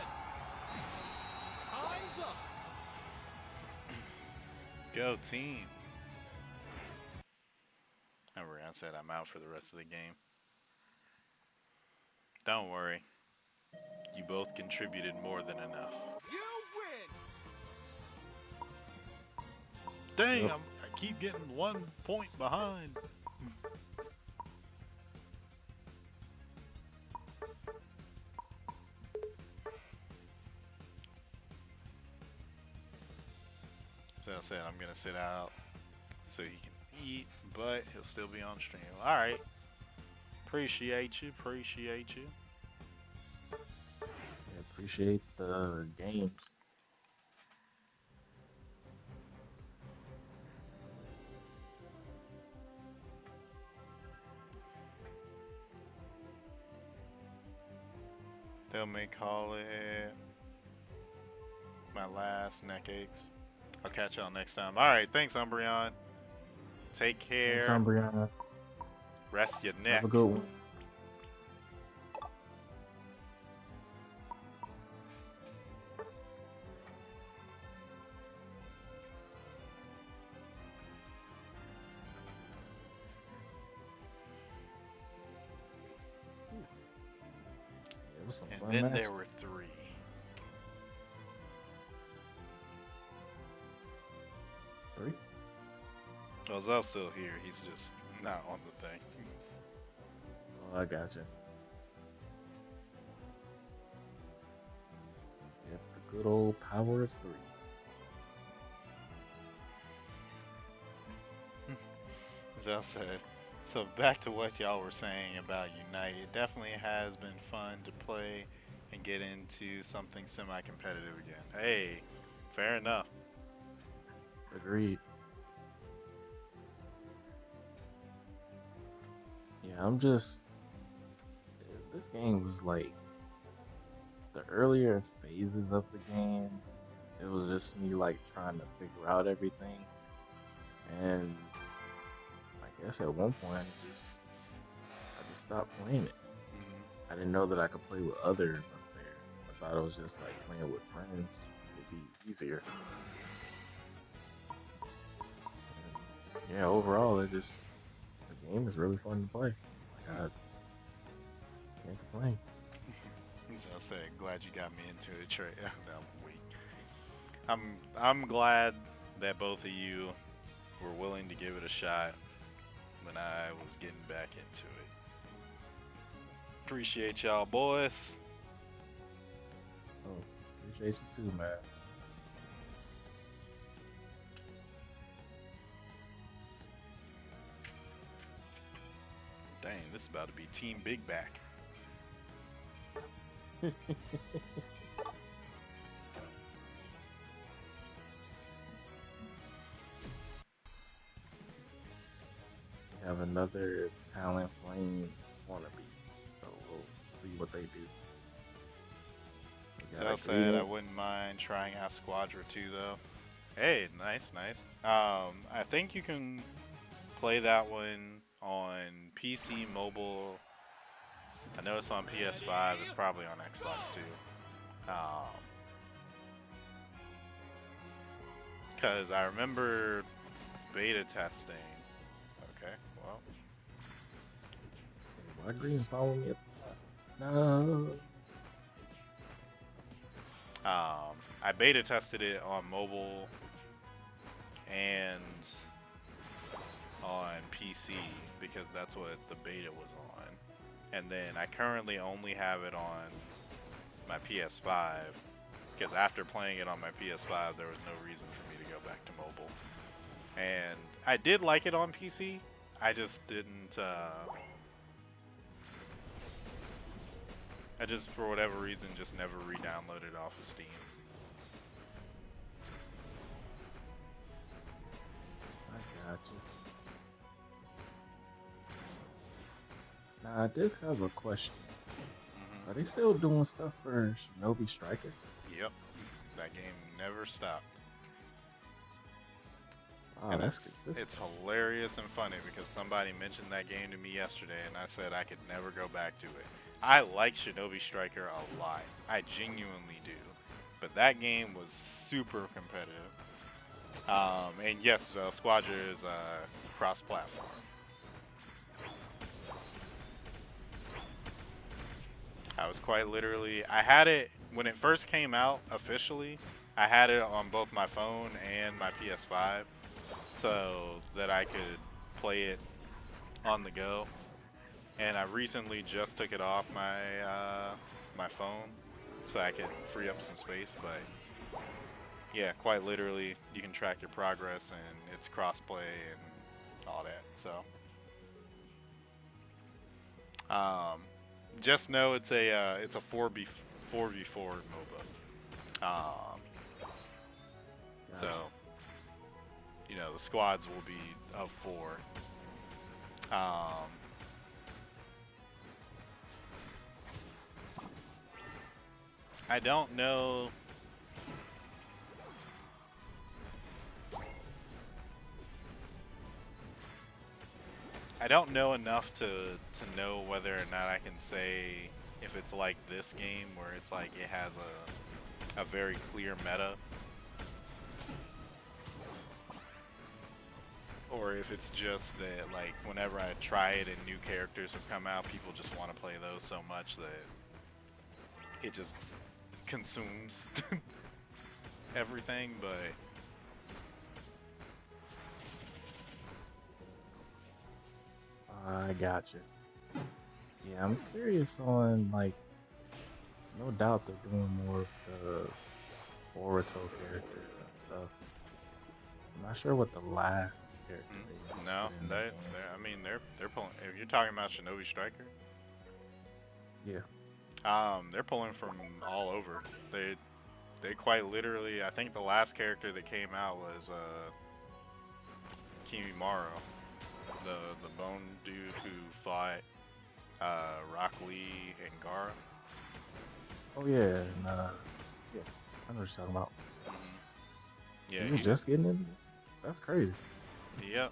Time's up. Go team. Remember, I said I'm out for the rest of the game. Don't worry. You both contributed more than enough. You win. Dang, Yep. I keep getting 1 point behind. So I said I'm gonna sit out so he can eat, but he'll still be on stream. Alright. Appreciate you, appreciate you. I appreciate the games. They may call it my last neck aches. I'll catch y'all next time. Alright, thanks Umbreon. Take Thanks, care. Umbriana. Rest your neck. Have a good one. It was some And fun then matches. there were 3. Three? Well, Zell's still here. He's just not on the thing. Oh, I gotcha. Yep, the good old power of 3. Zell said, so back to what y'all were saying about Unite. It definitely has been fun to play and get into something semi-competitive again. Hey, fair enough. Agreed. Yeah, I'm just. This game was like. The earlier phases of the game, it was just me like trying to figure out everything. And I guess at one point, I just stopped playing it. I didn't know that I could play with others up there. I thought it was just like playing with friends would be easier. And yeah, overall, the game is really fun to play. Like I can't complain. Zell said, glad you got me into it, Trey. I'm weak. I'm glad that both of you were willing to give it a shot when I was getting back into it. Appreciate y'all, boys. Oh, appreciate you too, man. Dang, this is about to be Team Big Back. We have another Talent Flame wannabe, so we'll see what they do. We got a Zell said I greeting. wouldn't mind trying out Squadra 2 though. Hey, nice, nice. I think you can play that one on PC, mobile. I know it's on PS5. It's probably on Xbox too. Because I remember beta testing. Okay, well. Why green follow me at the top? No. I beta tested it on mobile and on PC because that's what the beta was on. And then I currently only have it on my PS5 because after playing it on my PS5, there was no reason for me to go back to mobile. And I did like it on PC. I just didn't. I just, for whatever reason, just never re-downloaded it off of Steam. I got you. Now, I did have a question. Are they still doing stuff for Shinobi Striker? Yep, that game never stopped. Wow, And that's it's consistent. hilarious and funny because somebody mentioned that game to me yesterday and I said I could never go back to it. I like Shinobi Striker a lot. I genuinely do. But that game was super competitive. And yes, Squadra is cross-platform. I was quite literally, I had it when it first came out officially. I had it on both my phone and my PS5 so that I could play it on the go. And I recently just took it off my my phone so I could free up some space. But yeah, quite literally, you can track your progress and it's crossplay and all that. So just know it's a 4v4 MOBA. So you know the squads will be of 4. I don't know. I don't know enough to know whether or not I can say if it's like this game where it's like it has a very clear meta, or if it's just that like whenever I try it and new characters have come out, people just want to play those so much that it just consumes everything. But I got you. Yeah, I'm curious on, like, no doubt they're doing more of the Boruto characters and stuff. I'm not sure what the last character they no, put in they, the game. I mean, they're pulling. If you're talking about Shinobi Striker, Yeah. they're pulling from all over. They quite literally. I think the last character that came out was Kimimaro, the bone dude who fought Rock Lee and Gara. Oh yeah, and yeah, I know what you're talking about. Yeah, You just getting in? That's crazy. yep.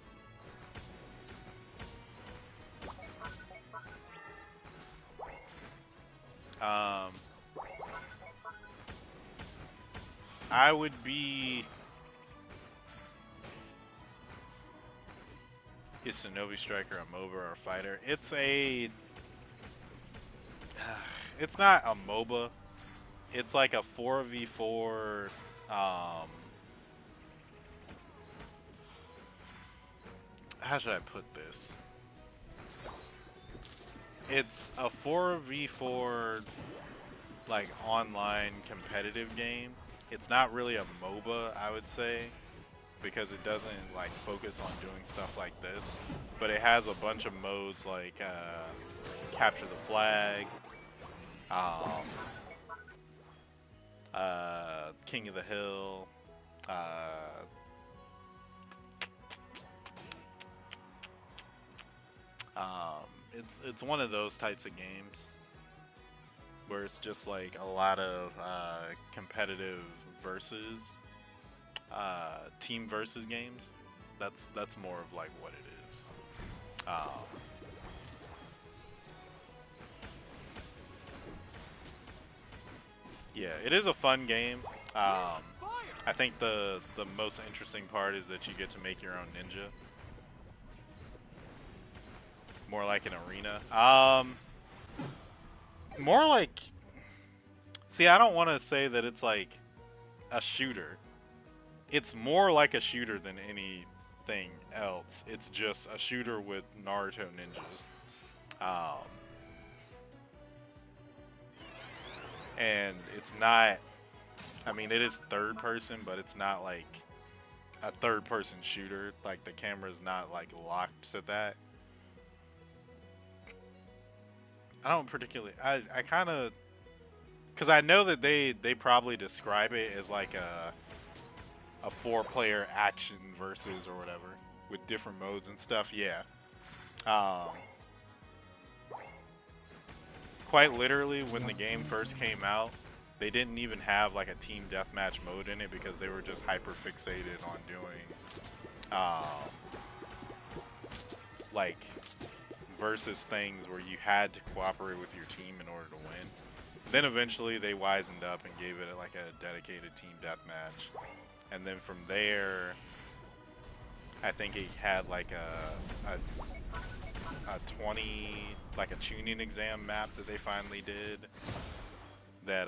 I would be. Is Shinobi Striker a MOBA or a fighter? It's a. It's not a MOBA. It's like a 4v4. How should I put this? It's a 4v4 like online competitive game. It's not really a MOBA, I would say, because it doesn't like focus on doing stuff like this. But it has a bunch of modes like capture the flag, um, King of the Hill. It's one of those types of games where it's just like a lot of competitive versus team versus games. That's more of like what it is. Yeah, it is a fun game. I think the most interesting part is that you get to make your own ninja. More like an arena. More like. See, I don't want to say that it's like a shooter. it's more like a shooter than anything else. It's just a shooter with Naruto ninjas. Um, and it's not. I mean, it is third person, but it's not like a third person shooter. Like the camera's not like locked to that. I don't particularly. I kind of because I know that they probably describe it as like a four-player action versus or whatever with different modes and stuff. Yeah. Um, quite literally, when the game first came out, they didn't even have like a team deathmatch mode in it because they were just hyper fixated on doing um, like versus things where you had to cooperate with your team in order to win. Then eventually they wisened up and gave it like a dedicated team deathmatch, and then from there, I think it had like a 20 like a tuning exam map that they finally did. That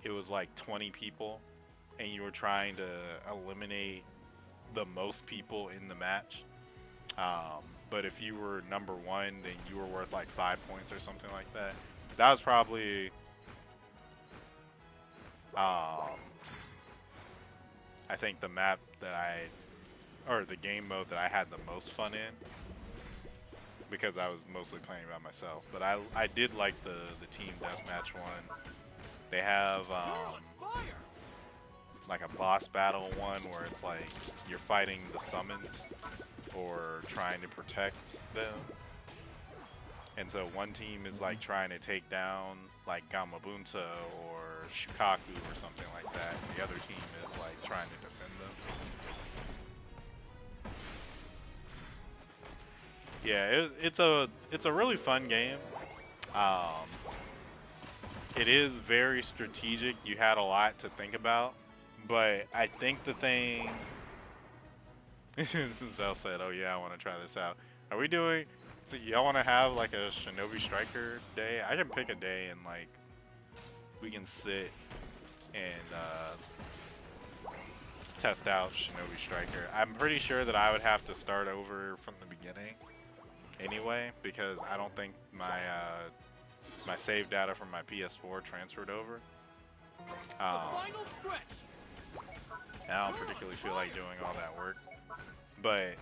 it was like 20 people, and you were trying to eliminate the most people in the match. But if you were number one, then you were worth like 5 points or something like that. That was probably, um, I think the map that or the game mode that I had the most fun in, because I was mostly playing by myself. But I did like the team deathmatch one. They have like a boss battle one where it's like you're fighting the summons or trying to protect them. And so one team is like trying to take down like Gamabunta or Shukaku or something like that. And the other team is like trying to defend them. Yeah, it's a really fun game. Um, it is very strategic. You had a lot to think about, but I think the thing. Zell said, "Oh yeah, I want to try this out." Are we doing? So y'all want to have like a Shinobi Striker day? I can pick a day and like we can sit and test out Shinobi Striker. I'm pretty sure that I would have to start over from the beginning anyway because I don't think my save data from my PS4 transferred over. And I don't particularly feel like doing all that work, but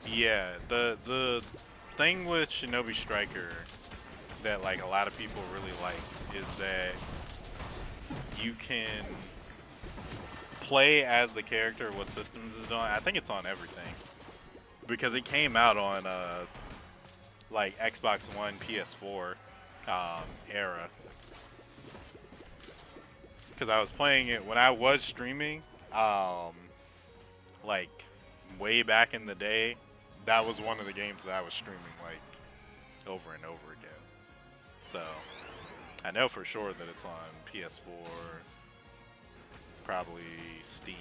yeah, the thing with Shinobi Striker that like a lot of people really like is that you can play as the character what systems is on. I think it's on everything because it came out on like Xbox One, PS4 era. Because I was playing it when I was streaming, like way back in the day. That was one of the games that I was streaming like over and over again. So I know for sure that it's on PS4, probably Steam,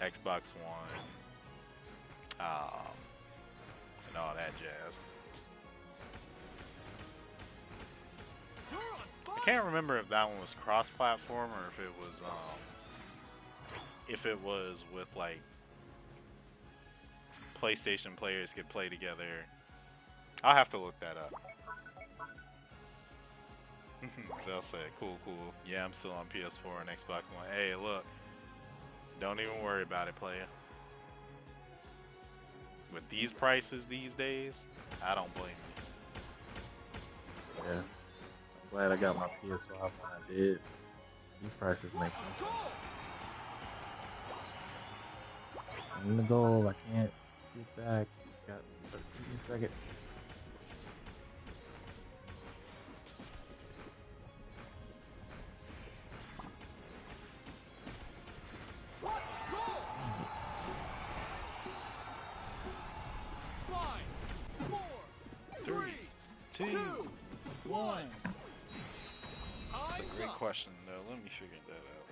Xbox One, and all that jazz. I can't remember if that one was cross-platform or if it was with like PlayStation players could play together. I'll have to look that up. Zell said, cool, cool. Yeah, I'm still on PS4 and Xbox One. Hey, look. Don't even worry about it, player. With these prices these days, I don't blame you. Yeah. I'm glad I got my PS5 when I did. These prices make no sense. In the goal, I can't get back. Got 13 seconds. Two, one. That's a great question, though. Let me figure that out.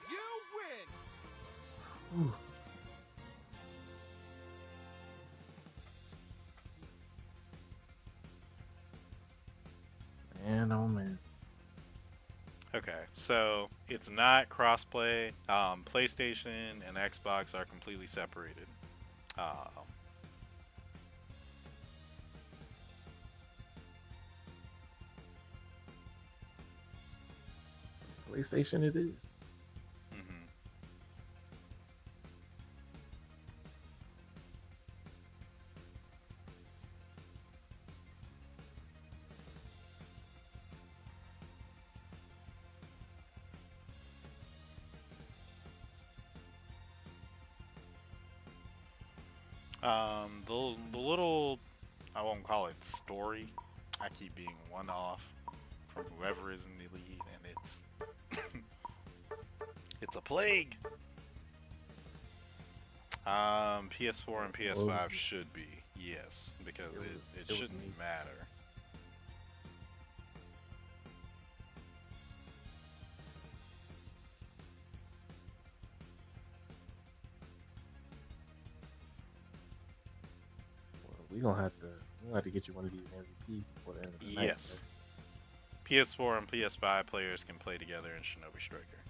You win. Ooh. Okay, so it's not crossplay. PlayStation and Xbox are completely separated. Um, PlayStation it is. mhm. The little, I won't call it story. I keep being one off from whoever is in the lead, and it's a plague. PS4 and Well, it was PS5 should be, yes, because it was it it was shouldn't me. matter. Well, we gonna have to get you one of these MVPs before the end of the night, sir. Yes, PS4 and PS5 players can play together in Shinobi Striker.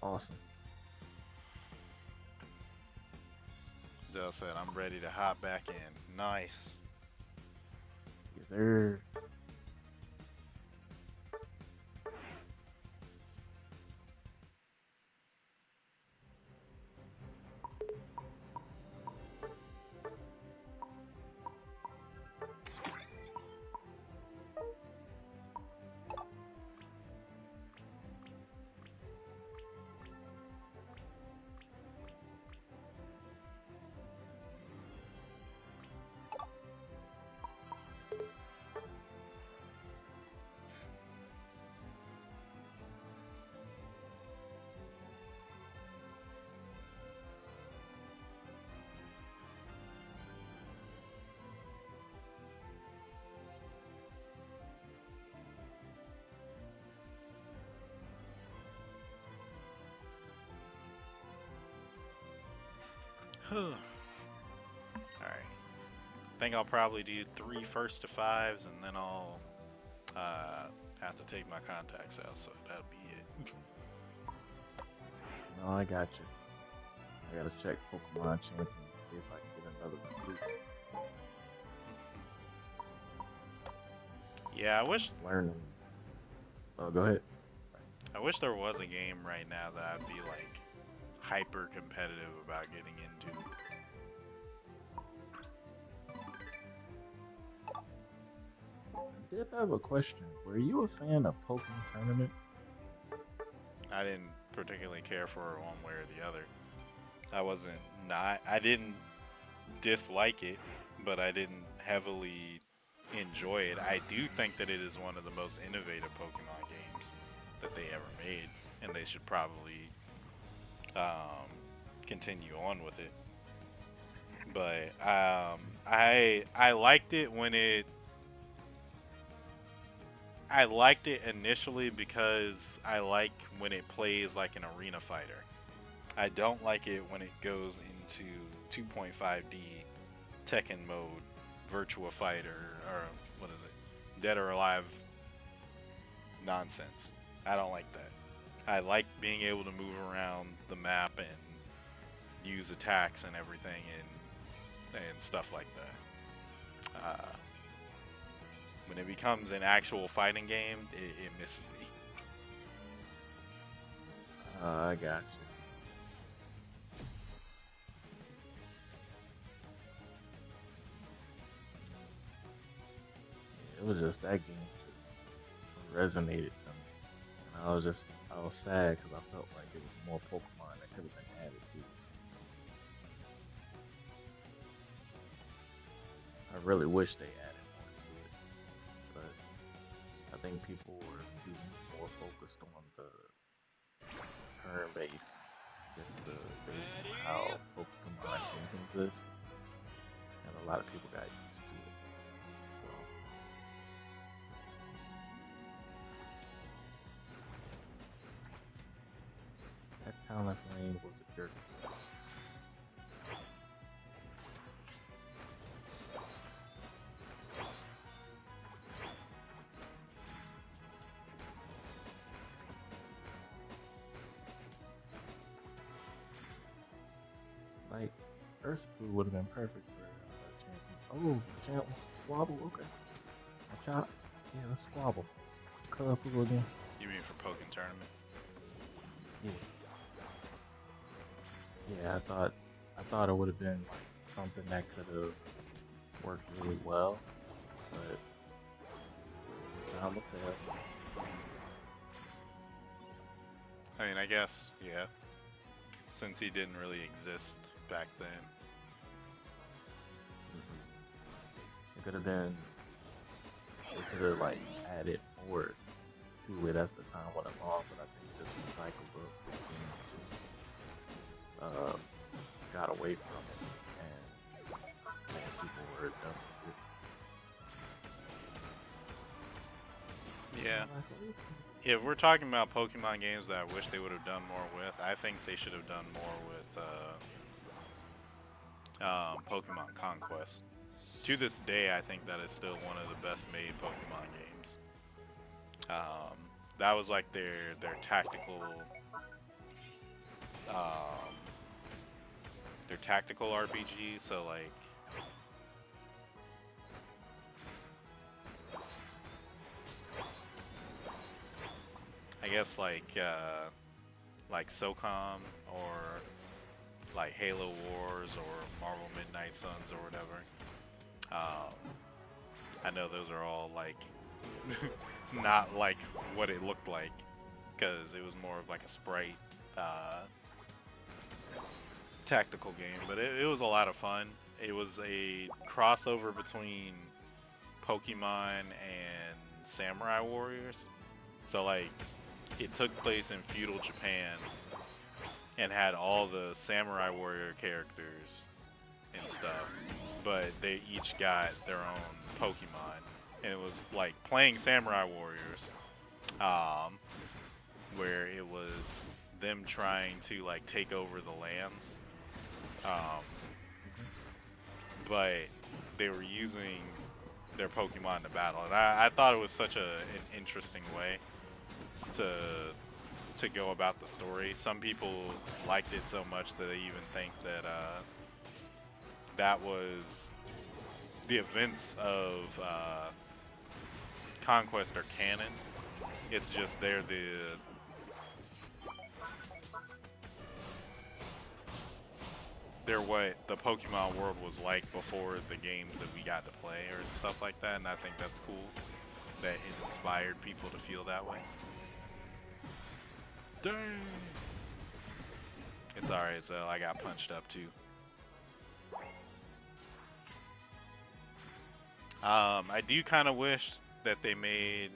Awesome. Zell said, "I'm ready to hop back in." Nice. Yes, sir. All right. Think I'll probably do three first to fives, and then I'll uh, have to take my contacts out. So that'll be it. No, I got you. I gotta check Pokemon Champion to see if I can get another recruit. Yeah, I wish I'm learning. Oh, go ahead. there was a game right now that I'd be like hyper competitive about getting into. I did have a question. Were you a fan of Pokemon Tournament? I didn't particularly care for it one way or the other. I wasn't not. I didn't dislike it, but I didn't heavily enjoy it. I do think that it is one of the most innovative Pokemon games that they ever made, and they should probably um, continue on with it. But I liked it when it I liked it initially because I like when it plays like an arena fighter. I don't like it when it goes into 2.5D Tekken mode, Virtua Fighter, or what is it, Dead or Alive nonsense. I don't like that. I like being able to move around the map and use attacks and everything and stuff like that. When it becomes an actual fighting game, it misses me. I got you. It was just that game just resonated to me. And I was sad because I felt like it was more Pokemon that could have been added to it. I really wish they added more to it, but I think people were too more focused on the turn base, just the base on how Pokemon Champions is, and a lot of people got used to it. So that Talon Flame was a jerk. Urshifu would have been perfect for champion. Oh, the champ wants to squabble. Okay, watch out. Yeah, let's squabble. Colorful against. You mean for Pokken Tournament? Yeah, yeah. I thought it would have been like something that could have worked really well, but time will tell. I mean, I guess, yeah. Since he didn't really exist back then. It could have been. They could have like added more to it as the time went along, but I think just the cycle of the game just got away from it, and people were done with Yeah. it. If we're talking about Pokemon games that I wish they would have done more with, I think they should have done more with Pokemon Conquest. To this day, I think that is still one of the best made Pokemon games. That was like their um, tactical RPG. So like, I guess like SOCOM or like Halo Wars or Marvel Midnight Suns or whatever. I know those are all like not like what it looked like because it was more of like a sprite tactical game, but it was a lot of fun. It was a crossover between Pokemon and Samurai Warriors. So like it took place in feudal Japan and had all the Samurai Warrior characters and stuff, but they each got their own Pokemon, and it was like playing Samurai Warriors, where it was them trying to like take over the lands, um, but they were using their Pokemon to battle, and I thought it was such an interesting way to go about the story. Some people liked it so much that they even think that that was the events of Conquest are canon. It's just they're what the Pokemon world was like before the games that we got to play or stuff like that, and I think that's cool that it inspired people to feel that way. Dang! It's alright, so I got punched up too. I do kind of wish that they made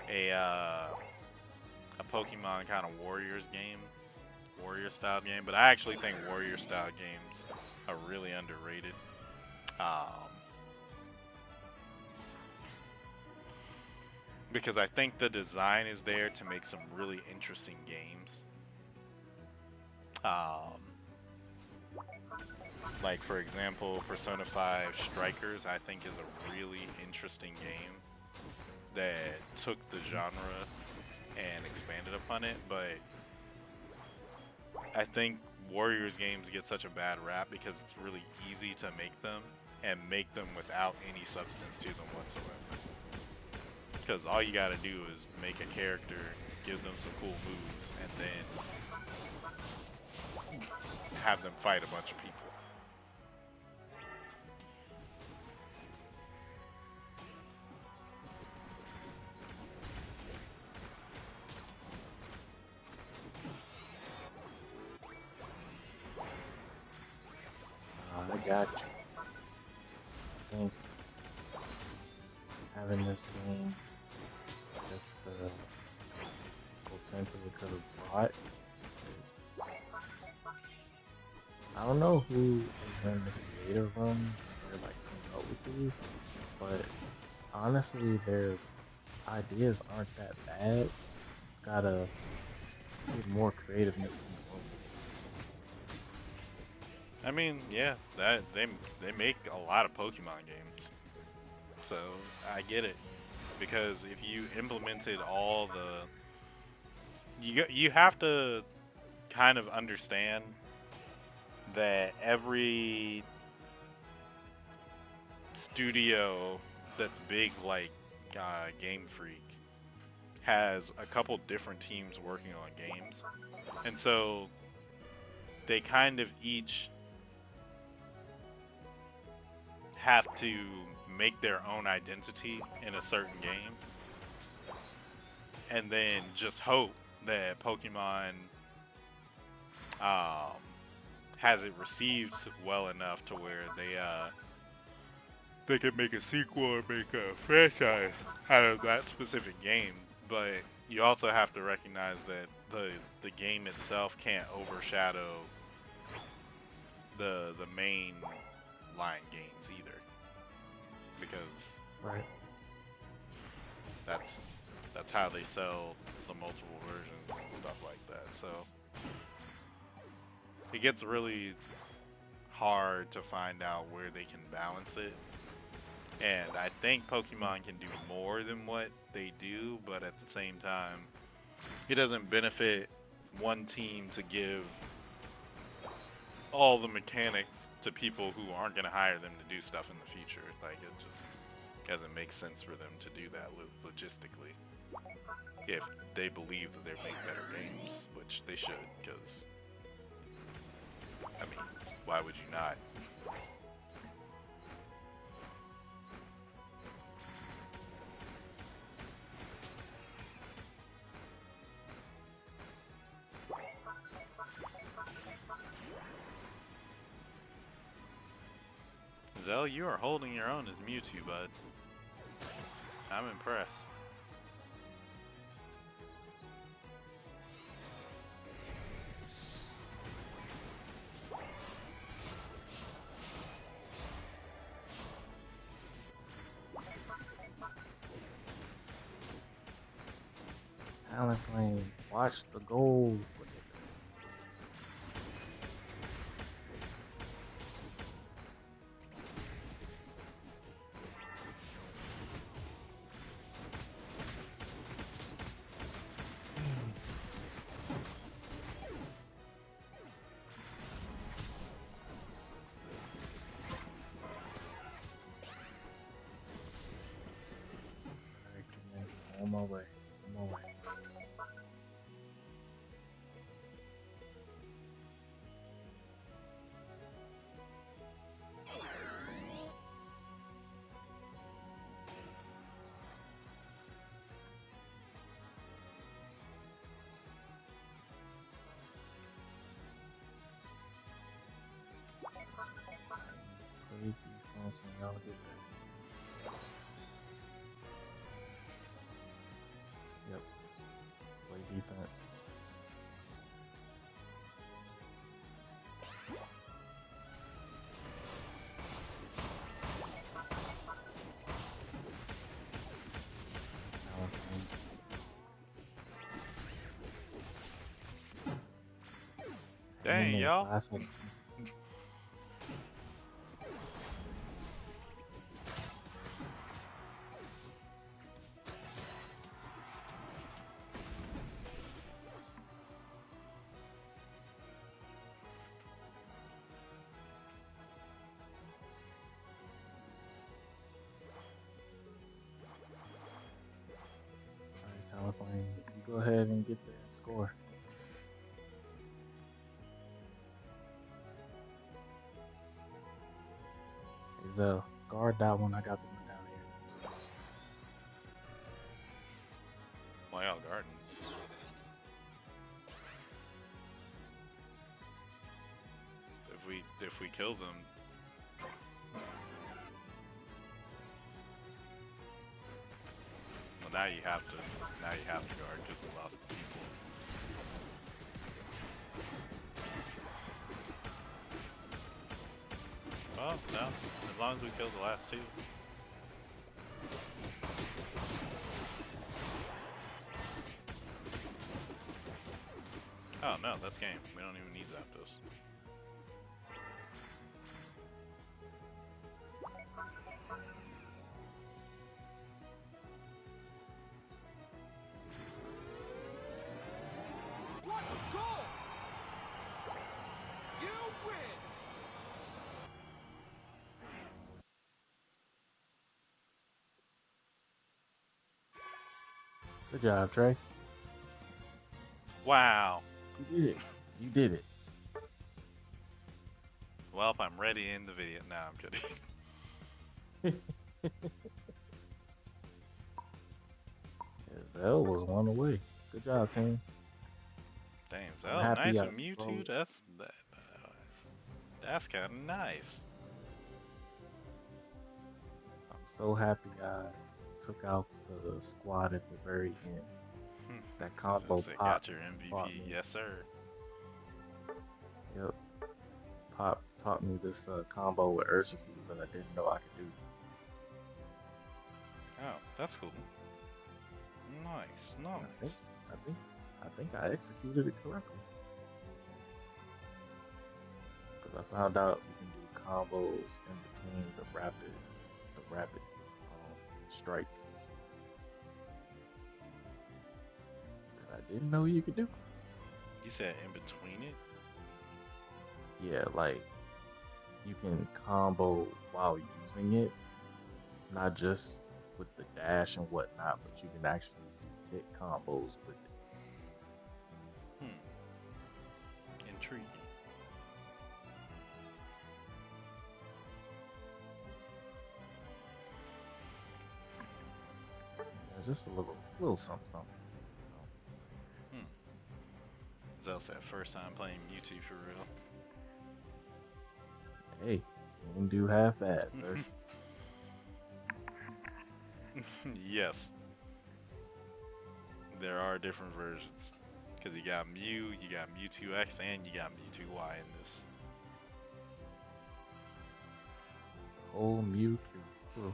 a Pokemon kind of Warriors game, Warrior style game, but I actually think Warrior style games are really underrated. Because I think the design is there to make some really interesting games. Like for example, Persona 5 Strikers I think is a really interesting game that took the genre and expanded upon it, but I think Warriors games get such a bad rap because it's really easy to make them and make them without any substance to them whatsoever. Because all you gotta do is make a character, give them some cool moves, and then have them fight a bunch of people. I got you. I think having this game just potentially could have brought. I don't know who is in the creative room or like coming up with these, but honestly, their ideas aren't that bad. Gotta get more creativeness in the room. I mean, yeah, that they make a lot of Pokemon games, so I get it. Because if you implemented all the, you have to kind of understand that every studio that's big like Game Freak has a couple different teams working on games, and so they kind of each have to make their own identity in a certain game, and then just hope that Pokemon um, has it received well enough to where they can make a sequel or make a franchise out of that specific game. But you also have to recognize that the game itself can't overshadow the main line games either, because Right. that's that's how they sell the multiple versions and stuff like that. So it gets really hard to find out where they can balance it. And I think Pokemon can do more than what they do, but at the same time, it doesn't benefit one team to give all the mechanics to people who aren't going to hire them to do stuff in the future. Like, it just doesn't make sense for them to do that logistically. If they believe that they make better games, which they should, because, I mean, why would you not? Zell, you are holding your own as Mewtwo, bud. I'm impressed. Talonflame, watch the goal. On my way. On my way. Play defense when y'all get there. Yep. Play defense. Talonflame. Dang, y'all. Last one. Alright, Talonflame, you go ahead and get the score. Hey, Zell, guard that one. I got the one down here. Why y'all guarding? If we kill them, well, now you have to guard because we lost the people. Well, no, as long as we kill the last two. Oh no, that's game. We don't even need Zapdos. What a goal! You win! Good job, Trey. Wow. You did it. You did it. Well, I'm ready in the video. Nah, I'm kidding. Zell was one away. Good job, team. Dang, I'm Zell, happy nice I with Mewtwo. slowed. That's kind of nice. I'm so happy I took out the squad at the very end. That So I combo said, pop got your taught MVP, me. yes sir. Yep, pop taught me this combo with Urshifu that I didn't know I could do. Oh, that's cool. Nice, And nice. I think, I think I executed it correctly because I found out you can do combos in between the rapid strike that I didn't know you could do. You said in between it? Yeah, like you can combo while using it, not just with the dash and whatnot, but you can actually do hit combos with it. Hmm, intriguing. Yeah, just a little something, something. Hmm. Zell said first time playing Mewtwo for Hey, you didn't do half bad, sir. real. Yes, there are different versions. Because you got Mew, you got Mewtwo X, and you got Mewtwo Y in this. Whole Mewtwo crew.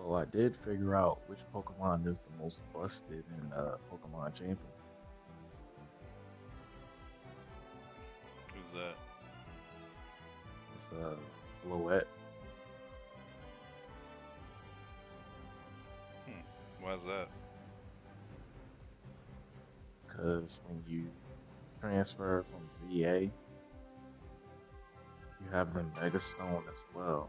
Oh, I did figure out which Pokemon is the most busted in Pokemon Champions. Who's that? It's Floette, Hmm. Why's that? because when you transfer from ZA, you have the Mega Stone as well.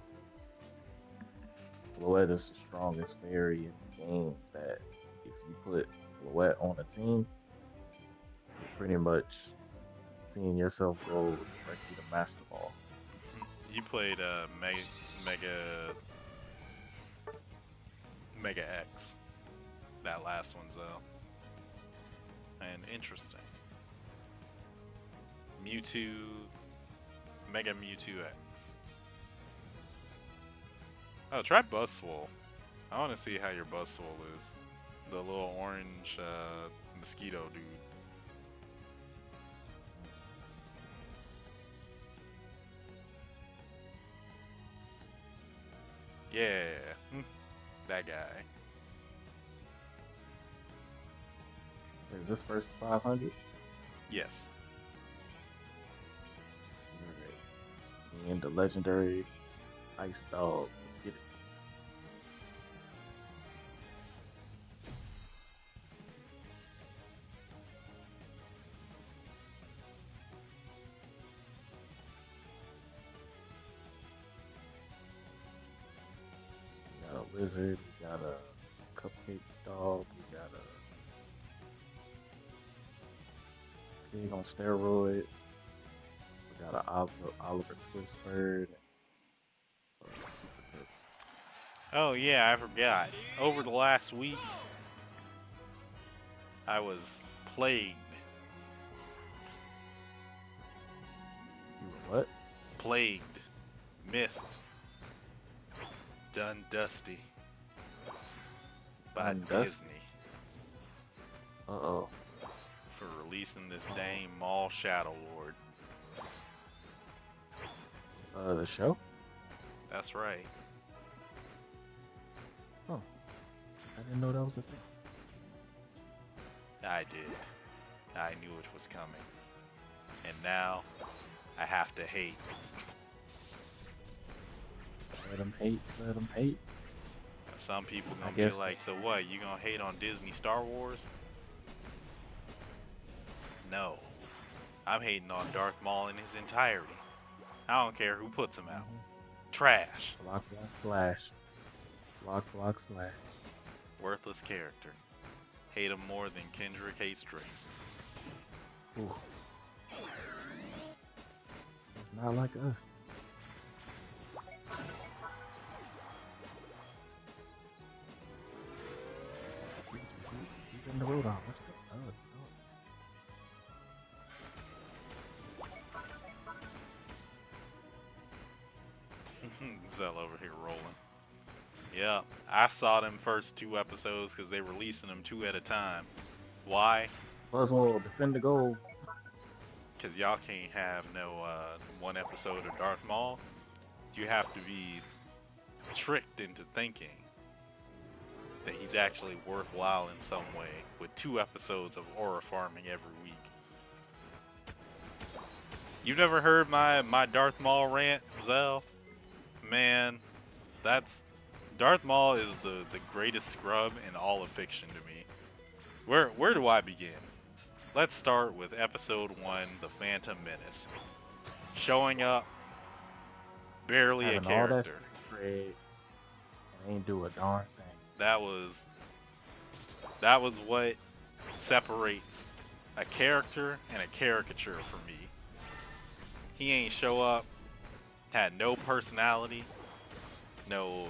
Floette is the strongest fairy in the game that if you put Floette on a team, you're pretty much seeing yourself go directly to Master Ball. You played Mega Mega X. That last one's though. And interesting. Mewtwo Mega Mewtwo X. Oh, try Buzzwole. I want to see how your Buzzwole is. The little orange mosquito dude. Yeah, that guy. Is this first 500? Yes. Alright. And the legendary Ice Dog. Let's get it. We got a lizard, we got a cupcake dog, we got a pig on steroids, we got a Oliver Twist bird, and a super turtle. Oh yeah, I forgot. Over the last week, I was plagued, You were what? plagued, mythed, done dusty by Undust. Disney Uh-oh. for releasing this dang Mall Shadow Lord. The show? That's right. Oh, I didn't know that was a thing. I did. I knew it was coming. And now I have to hate. Let them hate. Let them hate. Some people I gonna be guess like, so what? You gonna hate on Disney Star Wars? No. I'm hating on Darth Maul in his entirety. I don't care who puts him out. Trash. block, block, slash. Block, block, slash. Worthless character. Hate him more than Kendrick hates Drake. Ooh. It's not like us. He's in the road on. Let's go. Oh, Zell over here rolling. Yeah, I saw them first 2 episodes because they releasing them 2 at a time. Why? Buzzwole, defend the goal. Because y'all can't have no 1 episode of Darth Maul. You have to be tricked into thinking that he's actually worthwhile in some way with 2 episodes of aura farming every week. You never heard my Darth Maul rant, Zell? Man, that's... Darth Maul is the greatest scrub in all of fiction to me. Where do I begin? Let's start with episode 1, The Phantom Menace. Showing up, barely Having a character. all that Craig and ain't do a darn thing. That was what separates a character and a caricature for me. He ain't show up, had no personality, no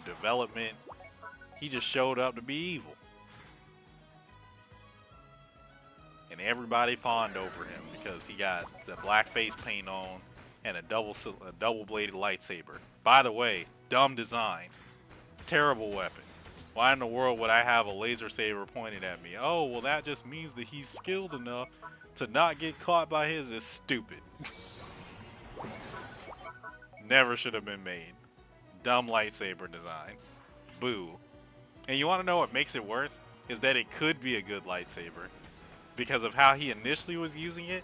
development. He just showed up to be evil. And everybody fawned over him because he got the black face paint on and a double-bladed lightsaber. By the way, dumb design. Terrible weapon. Why in the world would I have a laser saber pointed at me? Oh, well that just means that he's skilled enough to not get caught by his. Is stupid. Never should have been made. Dumb lightsaber design. Boo. And you want to know what makes it worse? Is that it could be a good lightsaber. Because of how he initially was using it.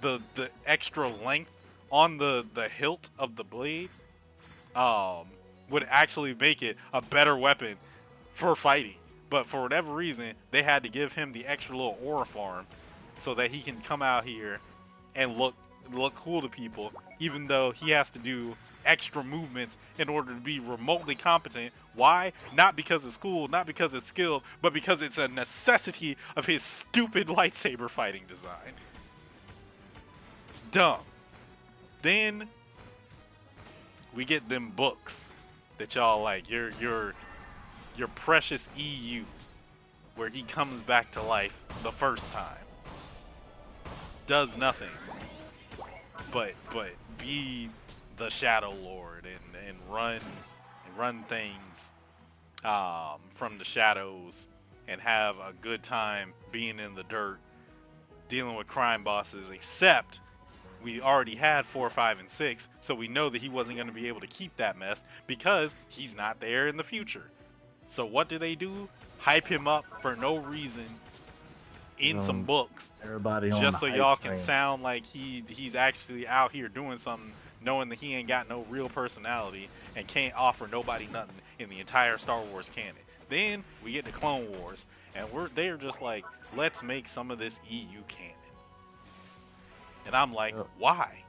The extra length on the hilt of the blade would actually make it a better weapon for fighting. But for whatever reason, they had to give him the extra little aura farm so that he can come out here and look cool to people, even though he has to do extra movements in order to be remotely competent. Why? Not because it's cool, not because it's skilled, but because it's a necessity of his stupid lightsaber fighting design. Dumb. Then we get them books that y'all like, your precious EU, where he comes back to life the first time. Does nothing but be the Shadow Lord and run things from the shadows and have a good time being in the dirt, dealing with crime bosses, except we already had 4, 5, and 6, so we know that he wasn't going to be able to keep that mess because he's not there in the future. So what do? Hype him up for no reason in some books, everybody on just the so hype y'all can train. sound like he's actually out here doing something, knowing that he ain't got no real personality and can't offer nobody nothing in the entire Star Wars canon. Then we get to Clone Wars, and they're just like, let's make some of this EU canon. And I'm like, why?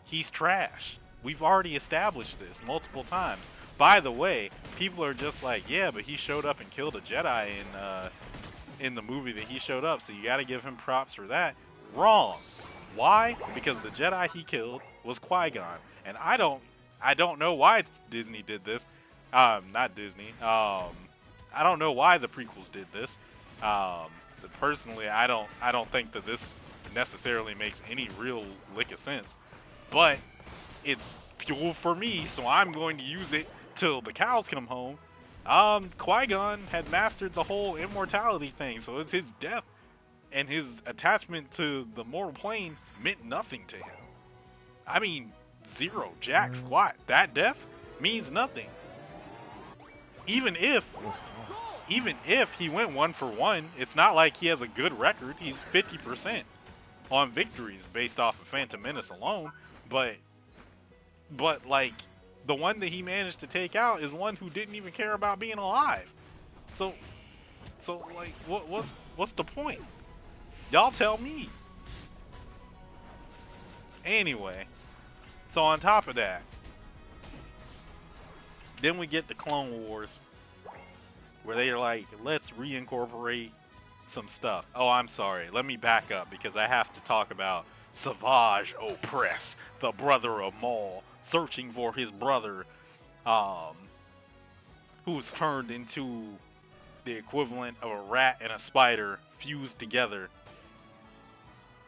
He's trash. We've already established this multiple times. By the way, people are just like, yeah, but he showed up and killed a Jedi in the movie that he showed up, so you gotta give him props for that. Wrong. Why? Because the Jedi he killed was Qui-Gon. And I don't know why Disney did this. Not Disney. I don't know why the prequels did this. Personally, I don't think that this necessarily makes any real lick of sense. But it's fuel for me, so I'm going to use it till the cows come home. Qui-Gon had mastered the whole immortality thing, so it's his death and his attachment to the mortal plane meant nothing to him. I mean, zero, jack, squat. That death means nothing. Even if he went 1 for 1, it's not like he has a good record. He's 50%. on victories based off of Phantom Menace alone, but like the one that he managed to take out is one who didn't even care about being alive. So like what's the point? Y'all tell me. Anyway, so on top of that, then we get the Clone Wars where they're like, let's reincorporate some stuff. Oh, I'm sorry. Let me back up because I have to talk about Savage Opress, the brother of Maul, searching for his brother, um, who's turned into the equivalent of a rat and a spider fused together,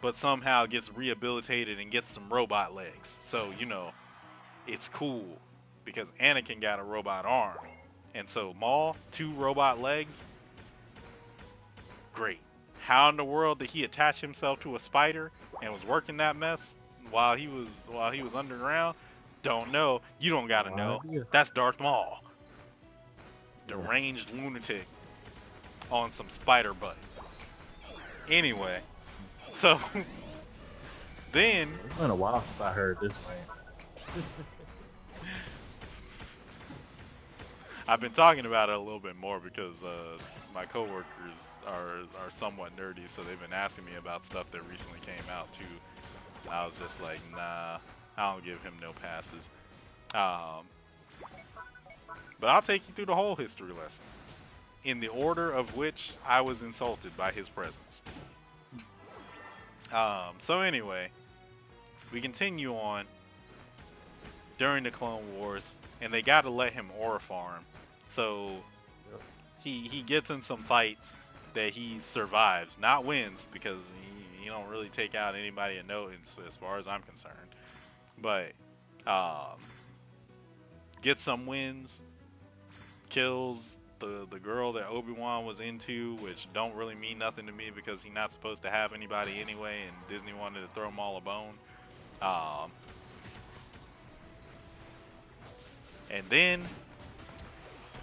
but somehow gets rehabilitated and gets some robot legs. So, it's cool because Anakin got a robot arm. And so Maul, 2 robot legs, great. How in the world did he attach himself to a spider and was working that mess while he was underground? Don't know. You don't gotta No know. idea. That's Darth Maul, Yeah. deranged lunatic on some spider butt. Anyway, so then It's been a while since I heard this rant. I've been talking about it a little bit more because my coworkers are somewhat nerdy, so they've been asking me about stuff that recently came out too. I was just like, nah, I don't give him no passes. But I'll take you through the whole history lesson in the order of which I was insulted by his presence. So anyway, we continue on during the Clone Wars, and they got to let him aura farm. So Yep. he gets in some fights that he survives, not wins, because he don't really take out anybody of note as far as I'm concerned. But gets some wins, kills the girl that Obi-Wan was into, which don't really mean nothing to me because he's not supposed to have anybody anyway, and Disney wanted to throw them all a bone. And then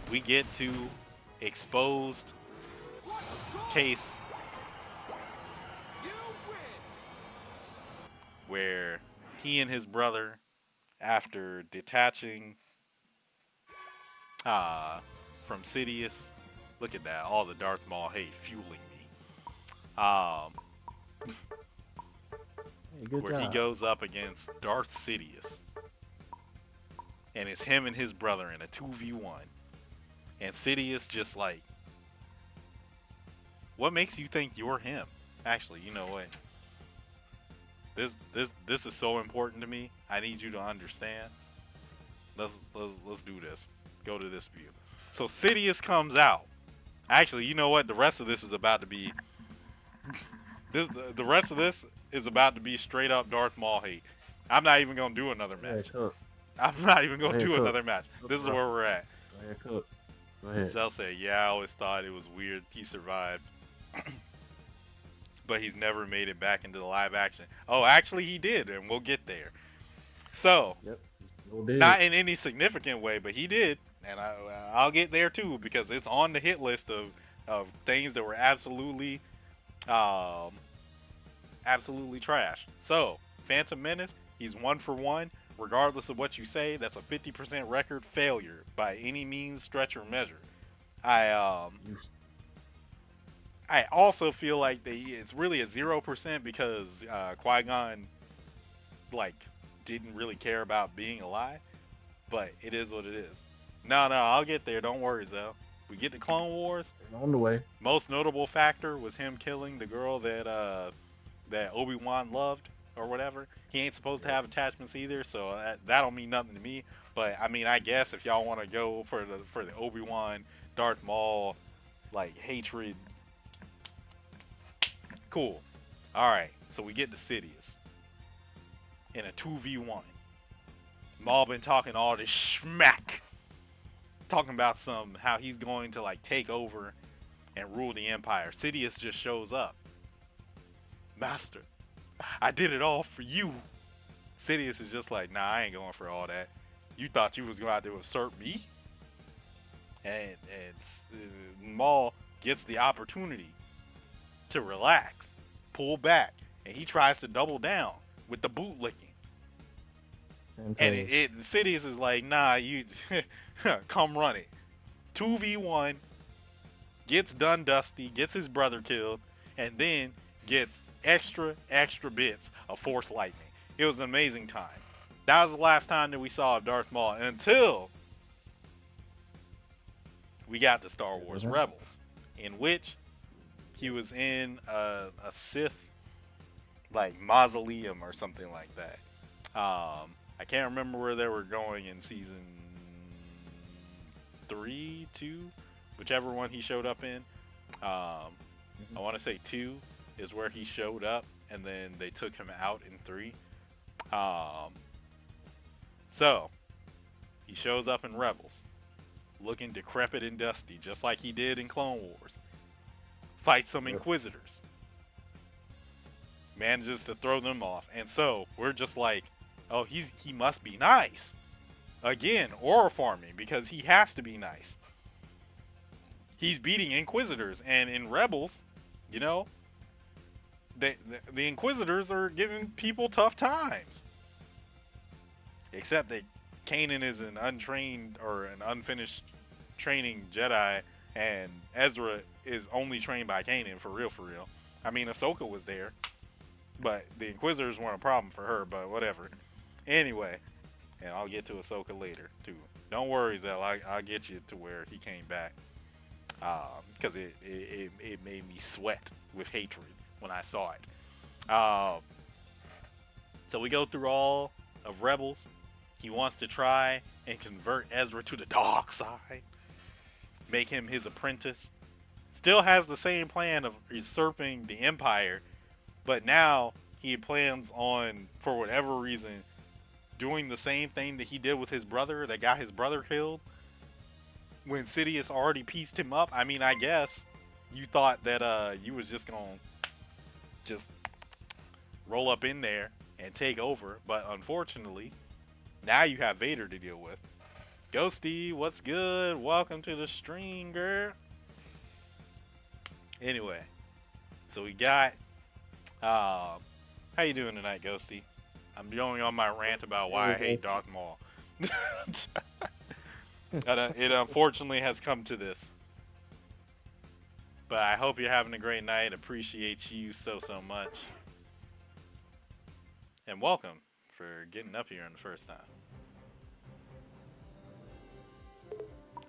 we get to exposed case You win. where he and his brother, after detaching from Sidious, look at that, all the Darth Maul hate fueling me. Hey, good Where he job. goes up against Darth Sidious, and it's him and his brother in a 2v1, and Sidious just like, what makes you think you're him? Actually, you know what? This is so important to me. I need you to understand. Let's do this. Go to this view. So Sidious comes out. Actually, you know what? The rest of this is about to be the rest of this is about to be straight up Darth Maul hate. I'm not even gonna do another Go ahead, match. cook. I'm not even Go gonna ahead, do cook. another match. Cook, This is bro. where we're at. Go ahead, cook. Go ahead. Zell said, "Yeah, I always thought it was weird he survived, but he's never made it back into the live action." Oh, actually, he did, and we'll get there. So, Yep. Still did. not in any significant way, but he did, and I'll get there too because it's on the hit list of things that were absolutely absolutely trash. So, Phantom Menace, he's 1 for 1. Regardless of what you say, that's a 50% record failure by any means, stretch, or measure. I also feel like it's really a 0% because Qui-Gon like didn't really care about being alive, but it is what it is. No, I'll get there. Don't worry, Zell. We get to Clone Wars. They're on the way. Most notable factor was him killing the girl that Obi-Wan loved or whatever. He ain't supposed to have attachments either, so that don't mean nothing to me. But I mean, I guess if y'all want to go for the Obi-Wan Darth Maul like hatred, cool. All right, so we get to Sidious in a 2v1. Maul been talking all this schmack, talking about how he's going to like take over and rule the Empire. Sidious just shows up. Master, I did it all for you. Sidious is just like, nah, I ain't going for all that. You thought you was going out there to usurp me? And Maul gets the opportunity to relax, pull back, and he tries to double down with the boot licking. And Santay. Sidious is like, nah, you come run it. 2v1, gets done Dusty, gets his brother killed, and then gets extra bits of Force Lightning. It was an amazing time. That was the last time that we saw Darth Maul until we got to Star Wars Rebels, in which he was in a Sith like mausoleum or something like that. I can't remember where they were going in season 3, 2, whichever one he showed up in. I want to say 2 is where he showed up, and then they took him out in 3. So he shows up in Rebels, looking decrepit and dusty, just like he did in Clone Wars. Fights some Inquisitors, manages to throw them off, and so we're just like, oh, he must be nice. Again, aura farming, because he has to be nice. He's beating Inquisitors, and in Rebels, you know, the Inquisitors are giving people tough times. Except that Kanan is an untrained or an unfinished training Jedi, and Ezra is only trained by Kanan, for real, for real. I mean, Ahsoka was there, but the Inquisitors weren't a problem for her, but whatever. Anyway, and I'll get to Ahsoka later, too. Don't worry, Zell, I'll get you to where he came back. Because it made me sweat with hatred when I saw it. So we go through all of Rebels. He wants to try and convert Ezra to the dark side, make him his apprentice. Still has the same plan of usurping the Empire, but now he plans on, for whatever reason, doing the same thing that he did with his brother that got his brother killed when Sidious already pieced him up. I mean, I guess you thought that you was just gonna just roll up in there and take over, but unfortunately, now you have Vader to deal with. Ghosty, what's good? Welcome to the stream, girl. Anyway, so we got how you doing tonight, Ghosty? I'm going on my rant about why I hate Darth Maul. It unfortunately has come to this. But I hope you're having a great night. Appreciate you so much. And welcome for getting up here in the first time.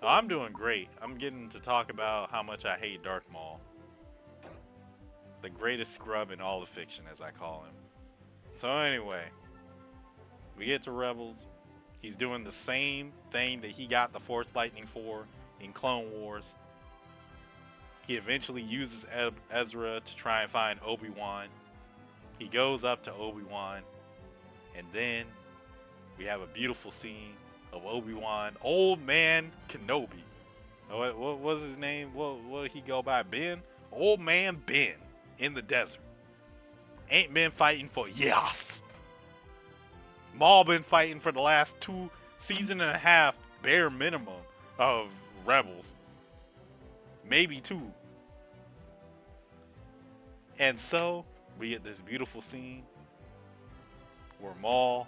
Oh, I'm doing great. I'm getting to talk about how much I hate Darth Maul. The greatest scrub in all of fiction, as I call him. So anyway, we get to Rebels. He's doing the same thing that he got the Force Lightning for in Clone Wars. He eventually uses Ezra to try and find Obi-Wan. He goes up to Obi-Wan, and then we have a beautiful scene of Obi-Wan, old man Kenobi. What was his name? What did he go by? Ben? Old man Ben in the desert. Ain't been fighting for years. Maul been fighting for the last 2 seasons and a half, bare minimum, of Rebels. Maybe 2. And so, we get this beautiful scene where Maul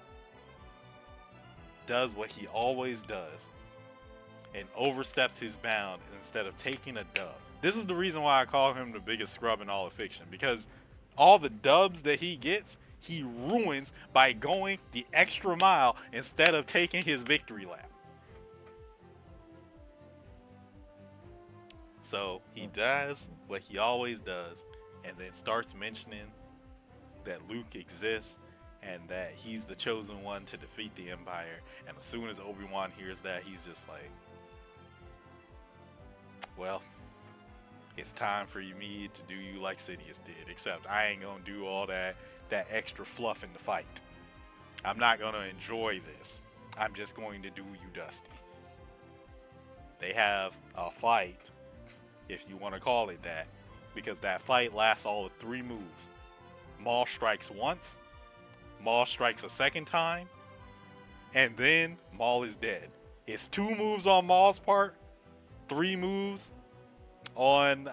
does what he always does and oversteps his bound instead of taking a dub. This is the reason why I call him the biggest scrub in all of fiction, because all the dubs that he gets, he ruins by going the extra mile instead of taking his victory lap. So he does what he always does, and then starts mentioning that Luke exists and that he's the chosen one to defeat the Empire. And as soon as Obi-Wan hears that, he's just like, well, it's time for me to do you like Sidious did, except I ain't gonna do all that extra fluff in the fight. I'm not gonna enjoy this. I'm just going to do you dusty. They have a fight, if you want to call it that, because that fight lasts all of 3 moves. Maul strikes once, Maul strikes a second time, and then Maul is dead. It's 2 moves on Maul's part, 3 moves on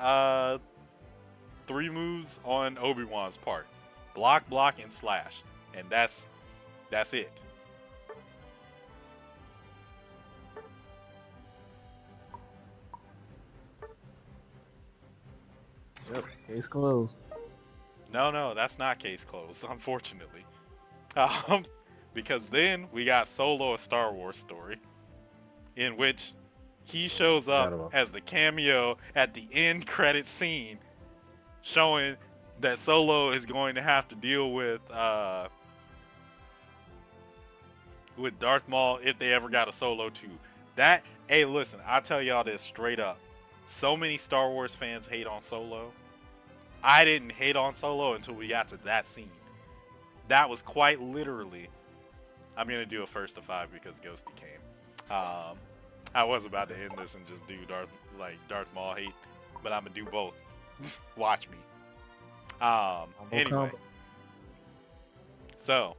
Obi-Wan's part. Block, block, and slash. And that's it. Yep, case closed. No, that's not case closed, unfortunately. Um, because then we got Solo, a Star Wars story, in which he shows Forgot up about. as the cameo at the end credit scene, showing that Solo is going to have to deal with Darth Maul if they ever got a Solo 2. That, hey, listen, I tell y'all this straight up. So many Star Wars fans hate on Solo. I didn't hate on Solo until we got to that scene. That was quite literally. I'm gonna do a first to 5 because Ghosty came. I was about to end this and just do Darth Maul hate, but I'm gonna do both. Watch me. Anyway, Combo. so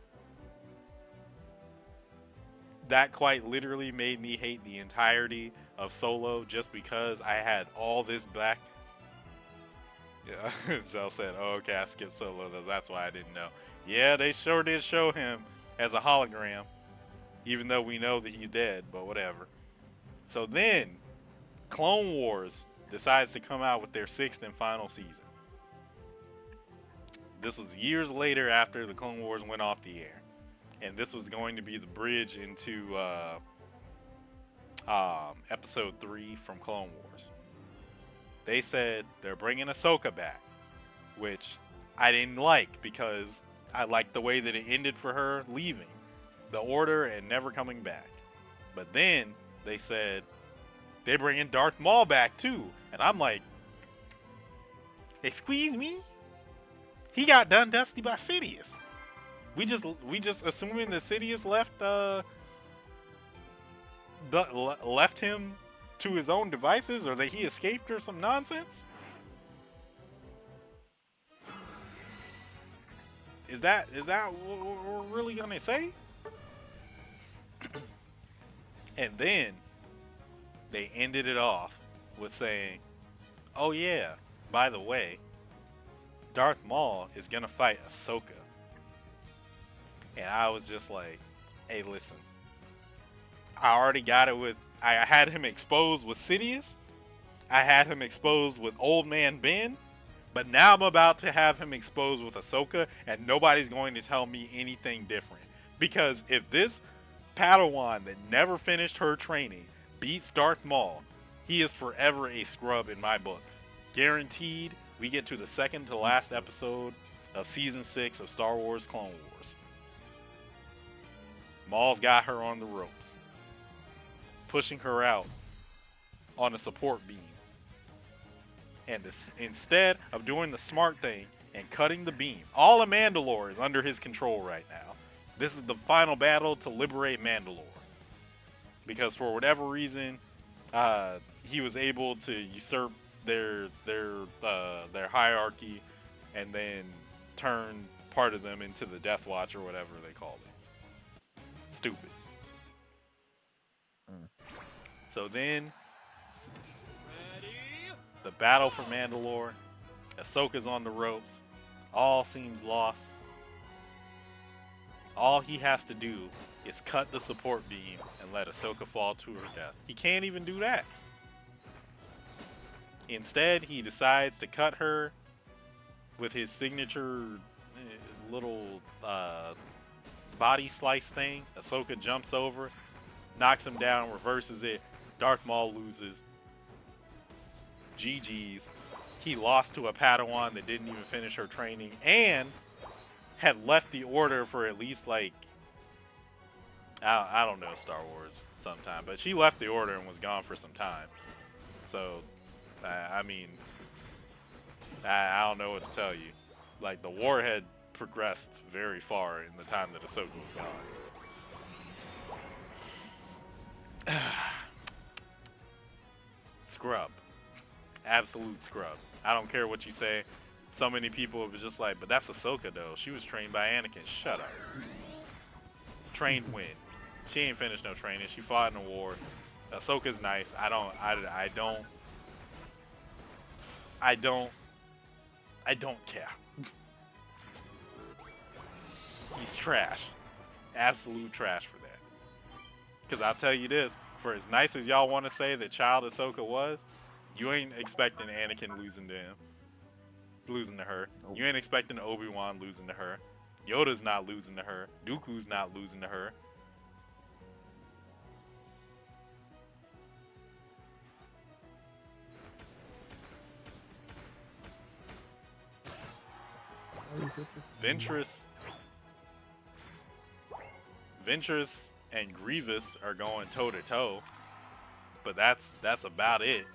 that quite literally made me hate the entirety of Solo just because I had all this back. Yeah, Zell said, "Oh, okay, I skipped Solo. That's why I didn't know." Yeah, they sure did show him as a hologram, even though we know that he's dead. But whatever. So then, Clone Wars decides to come out with their 6th and final season. This was years later after the Clone Wars went off the air, and this was going to be the bridge into Episode 3 from Clone Wars. They said they're bringing Ahsoka back, which I didn't like because I liked the way that it ended for her leaving the Order and never coming back. But then they said they're bringing Darth Maul back too, and I'm like, excuse me? He got done dusty by Sidious. We just assuming that Sidious left him to his own devices, or that he escaped, or some nonsense. Is that what we're really gonna say? And then they ended it off with saying, "Oh yeah, by the way, Darth Maul is gonna fight Ahsoka." And I was just like, "Hey, listen, I already got it with. I had him exposed with Sidious. I had him exposed with Old Man Ben. But now I'm about to have him exposed with Ahsoka, and nobody's going to tell me anything different. Because if this Padawan that never finished her training beats Darth Maul, he is forever a scrub in my book. Guaranteed, we get to the second to last episode of Season 6 of Star Wars Clone Wars. Maul's got her on the ropes, pushing her out on a support beam. And instead of doing the smart thing and cutting the beam, all of Mandalore is under his control right now. This is the final battle to liberate Mandalore. Because for whatever reason, he was able to usurp their hierarchy and then turn part of them into the Death Watch or whatever they called it. Stupid. So then, the battle for Mandalore, Ahsoka's on the ropes, all seems lost. All he has to do is cut the support beam and let Ahsoka fall to her death. He can't even do that. Instead, he decides to cut her with his signature little body slice thing. Ahsoka jumps over, knocks him down, reverses it. Darth Maul loses. GG's. He lost to a Padawan that didn't even finish her training and had left the Order for at least I don't know Star Wars sometime, but she left the Order and was gone for some time. So, I mean, I don't know what to tell you. Like, the war had progressed very far in the time that Ahsoka was gone. Scrub. Absolute scrub. I don't care what you say. So many people have been just like, but that's Ahsoka though. She was trained by Anakin. Shut up. Trained when? She ain't finished no training. She fought in a war. Ahsoka's nice. I don't care. He's trash. Absolute trash for that. Because I'll tell you this, for as nice as y'all want to say that Child Ahsoka was, you ain't expecting Anakin losing to her. Nope. You ain't expecting Obi-Wan losing to her. Yoda's not losing to her. Dooku's not losing to her. Ventress, Ventress and Grievous are going toe to toe, but that's about it.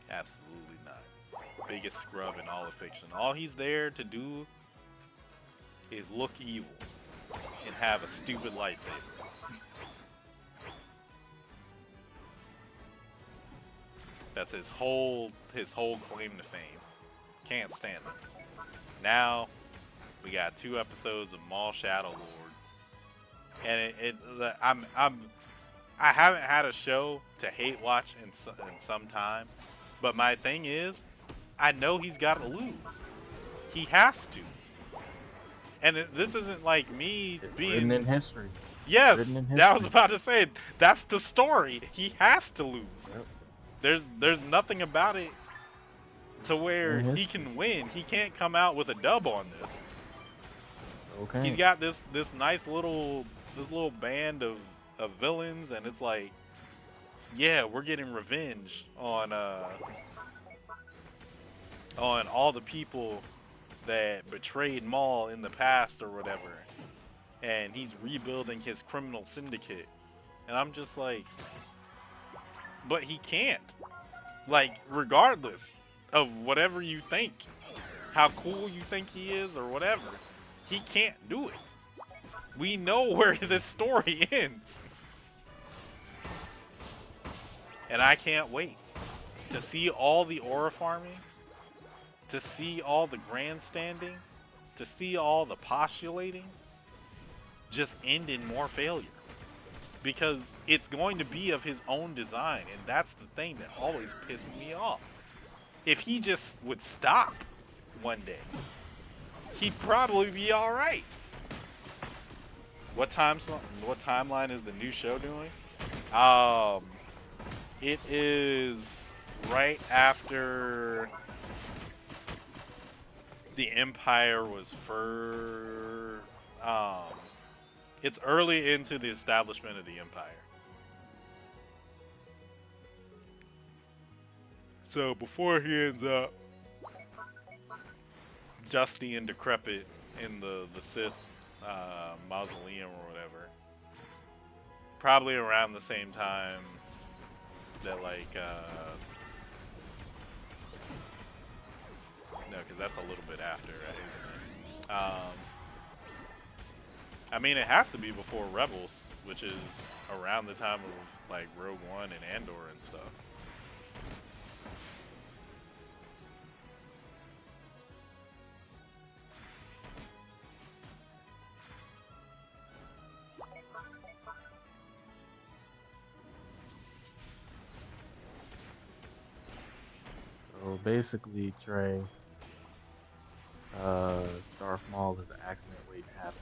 Absolutely not. Biggest scrub in all of fiction. All he's there to do is look evil and have a stupid lightsaber. That's his whole claim to fame. Can't stand him. Now we got 2 episodes of Maul Shadow Lord, and I haven't had a show to hate watch in some time, but my thing is, I know he's got to lose. He has to. And this isn't like me It's being written in history. Yes, Written in that was history. about to say. That's the story. He has to lose. Yep. There's nothing about it to It's where in he history. can win. He can't come out with a dub on this. Okay. He's got this nice little band of villains, and it's like, yeah, we're getting revenge on all the people that betrayed Maul in the past or whatever, and he's rebuilding his criminal syndicate. And I'm just like, but he can't. Like, regardless of whatever you think, how cool you think he is or whatever, he can't do it. We know where this story ends. And I can't wait to see all the aura farming, to see all the grandstanding, to see all the postulating just end in more failure. Because it's going to be of his own design, and that's the thing that always pisses me off. If he just would stop one day, he'd probably be all right. What timeline is the new show doing? It is right after the Empire was it's early into the establishment of the Empire. So before he ends up dusty and decrepit in the Sith mausoleum or whatever, probably around the same time that like no, because that's a little bit after, isn't it? I mean, it has to be before Rebels, which is around the time of like Rogue One and Andor and stuff. So basically, Trey, Darth Maul is an accident waiting to happen.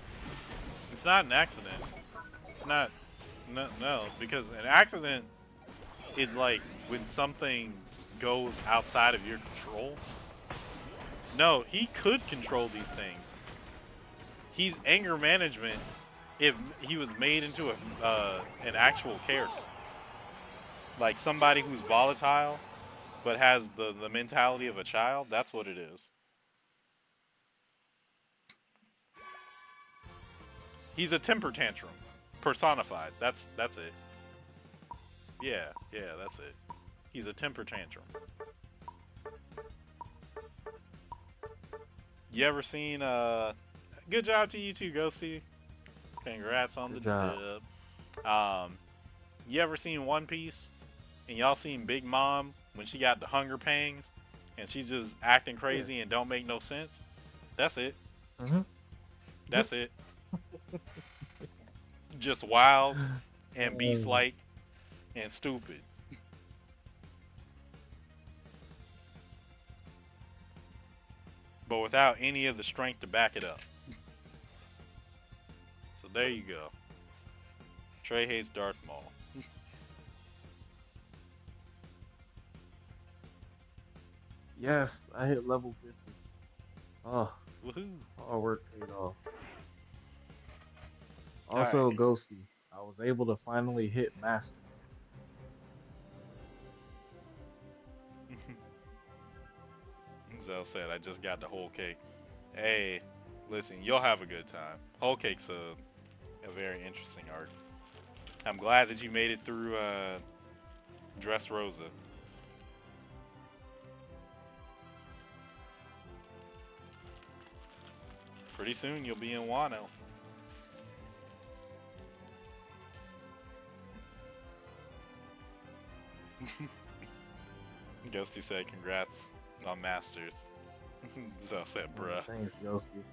It's not an accident. It's not. No, because an accident is like when something goes outside of your control. No, he could control these things. He's anger management if he was made into an actual character. Like somebody who's volatile but has the mentality of a child, that's what it is. He's a temper tantrum personified. That's it. Yeah, that's it. He's a temper tantrum. You ever seen good job to you too, Ghosty. Congrats on Good the job. dub. You ever seen One Piece? And y'all seen Big Mom when she got the hunger pangs and she's just acting crazy and don't make no sense? That's it. Mm-hmm. That's it. Just wild and beast-like and stupid. But without any of the strength to back it up. So there you go. Trey hates Darth Maul. Yes, I hit level 50. Oh, Woohoo! hard work paid off. All right. Also, Ghosty, I was able to finally hit master. Zell said, I just got the whole cake. Hey, listen, you'll have a good time. Whole cake's a very interesting arc. I'm glad that you made it through Dressrosa. Pretty soon you'll be in Wano. Ghosty said, congrats on Masters. Zell said, bruh. Thanks, Ghosty.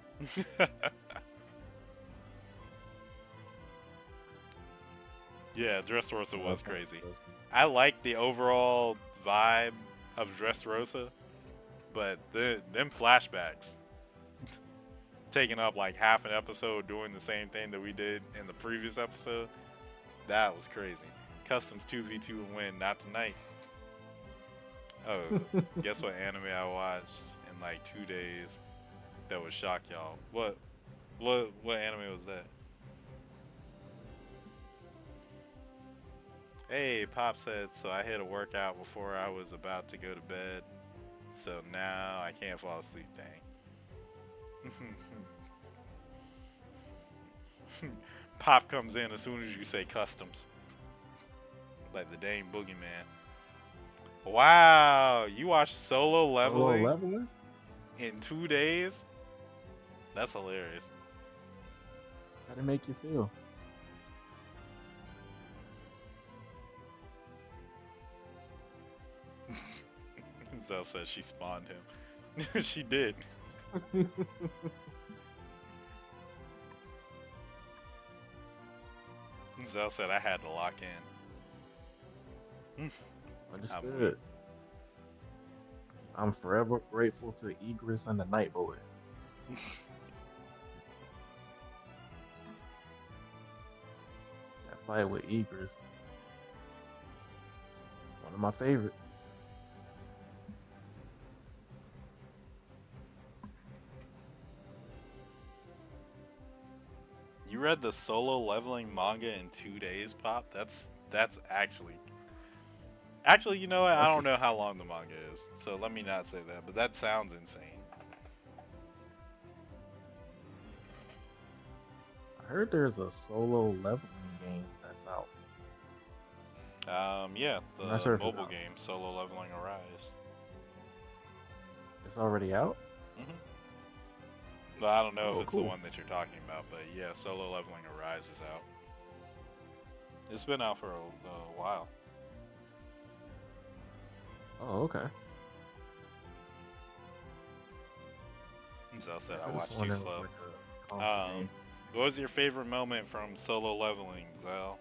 Yeah, Dressrosa was Thanks, crazy. Ghosty. I like the overall vibe of Dressrosa, but them flashbacks taking up like half an episode doing the same thing that we did in the previous episode, that was crazy. Customs 2v2 and win, not tonight. Oh, guess what anime I watched in like 2 days that would shock y'all? What anime was that? Hey, Pop said, so I hit a workout before I was about to go to bed. So now I can't fall asleep, dang. Pop comes in as soon as you say customs. Like the dang boogeyman. Wow, you watched Solo Solo Leveling leveling? in 2 days? That's hilarious. How'd it make you feel? Zell says she spawned him. She did. Zell said I had to lock in. Understood. I'm forever grateful to Egress and the Night Boys. That fight with Egress, one of my favorites. You read the Solo Leveling manga in 2 days, Pop? That's actually, you know what? I don't know how long the manga is, so let me not say that. But that sounds insane. I heard there's a solo leveling game that's out. Yeah, I'm not the sure if it's mobile out. game Solo Leveling Arise. It's already out? hmm But I don't know Oh, if it's cool. the one that you're talking about. But yeah, Solo Leveling Arise is out. It's been out for a while. Oh, okay. Zell said I I just watched too wondered if it slow. was like a console game. What was your favorite moment from Solo Leveling, Zell?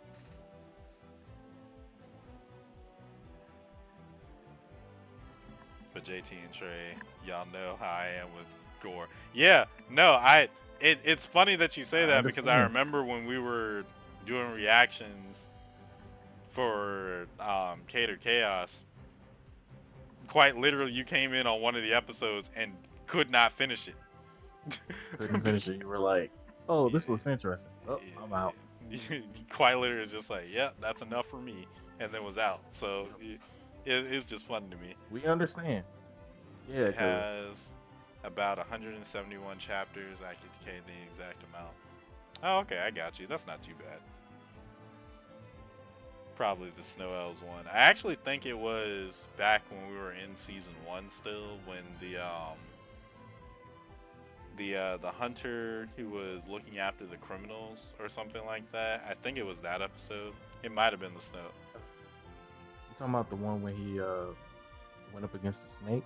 But JT and Trey, y'all know how I am with gore. Yeah, no, it's funny that you say I that because I understand. remember when we were doing reactions for Cater Chaos, quite literally you came in on one of the episodes and could not finish it. Couldn't finish it. You were like, oh, this looks interesting. Oh, I'm out. Quite literally was just like, yeah, that's enough for me, and then was out. So it's just fun to me. We understand. Yeah, It because has about 171 chapters. I could decay the exact amount. Oh, okay, I got you. That's not too bad. Probably the Snow Elves one. I actually think it was back when we were in season 1 still, when the hunter who was looking after the criminals or something like that. I think it was that episode. It might have been the snow. you talking about the one when he went up against the snake?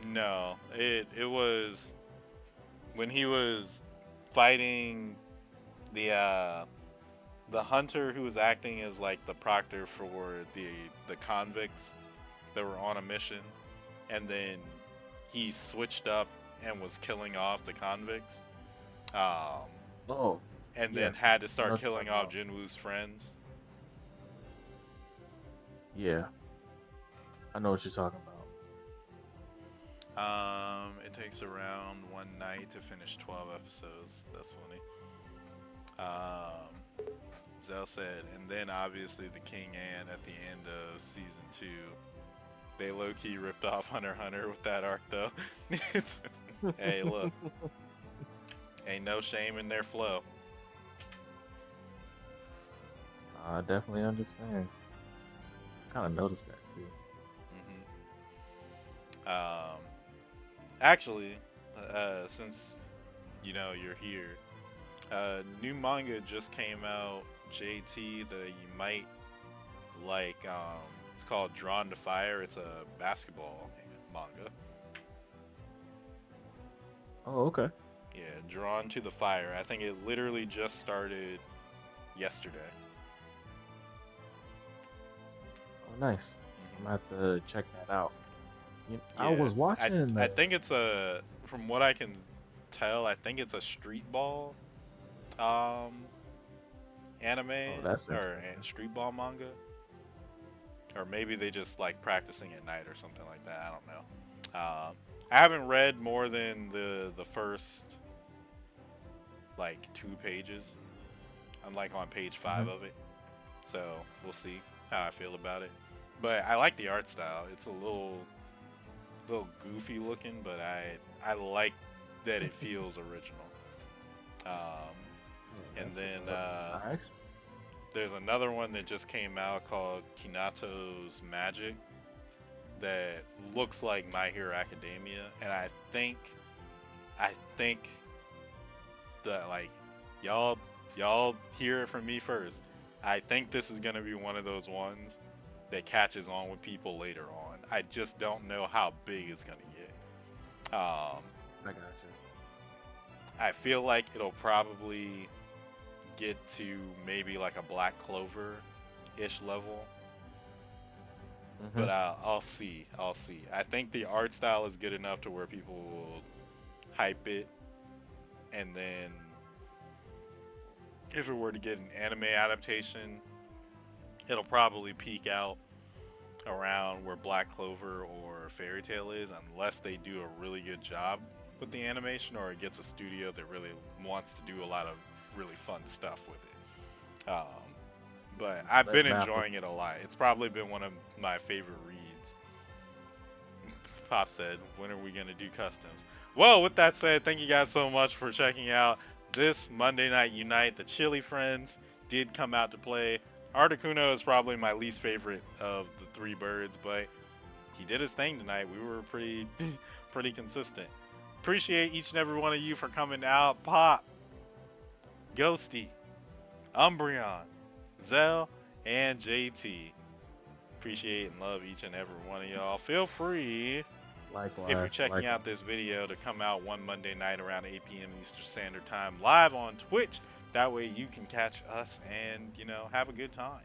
No, it was when he was fighting the the hunter who was acting as like the proctor for the convicts that were on a mission, and then he switched up and was killing off the convicts, um, Oh, and then yes. had to I know start what you're killing talking off about. Jinwoo's friends. Yeah, I know what you're talking about. It takes around one night to finish 12 episodes. That's funny. Zell said, and then obviously the King Anne at the end of season two. They low key ripped off Hunter x Hunter with that arc though. Hey, look, ain't no shame in their flow. I definitely understand. I kind of noticed that too. Hmm Actually, since you know you're here, new manga just came out, JT, that you might like. It's called Drawn to Fire. It's a basketball manga. Oh, okay. Yeah, Drawn to the Fire. I think it literally just started yesterday. Oh, nice. I'm Hmm gonna have to check that out. I Yeah, was watching I think it's a, from what I can tell, I think it's a street ball um oh, anime that's or interesting. street ball manga, or maybe they just like practicing at night or something like that. I don't know. I haven't read more than the first like 2 pages. I'm like on page Hmm. 5 of it, so we'll see how I feel about it. But I like the art style. It's a little goofy looking, but I like that it feels original. Um, Yeah, and that's what's then up. I actually, there's another one that just came out called Kinato's Magic that looks like My Hero Academia, and I think that like y'all y'all hear it from me first. I think this is gonna be one of those ones that catches on with people later on. I just don't know how big it's gonna get. I got you. I feel like it'll probably get to maybe like a Black Clover ish level, Hmm. but I'll see. I'll see. I think the art style is good enough to where people will hype it, and then if it were to get an anime adaptation, it'll probably peak out around where Black Clover or Fairy Tail is, unless they do a really good job with the animation or it gets a studio that really wants to do a lot of really fun stuff with it. But I've Let been Maple. enjoying it a lot. It's probably been one of my favorite reads. Pop said, when are we going to do customs? Well, with that said, thank you guys so much for checking out this Monday Night Unite. The Chili Friends did come out to play. Articuno is probably my least favorite of the three birds, but he did his thing tonight. We were pretty pretty consistent. Appreciate each and every one of you for coming out. Pop, Ghosty, Umbreon, Zell, and JT. Appreciate and love each and every one of y'all. Feel free, if you're Likewise, checking likewise. out this video, to come out one Monday night around 8 p.m. Eastern Standard Time live on Twitch. That way you can catch us and, have a good time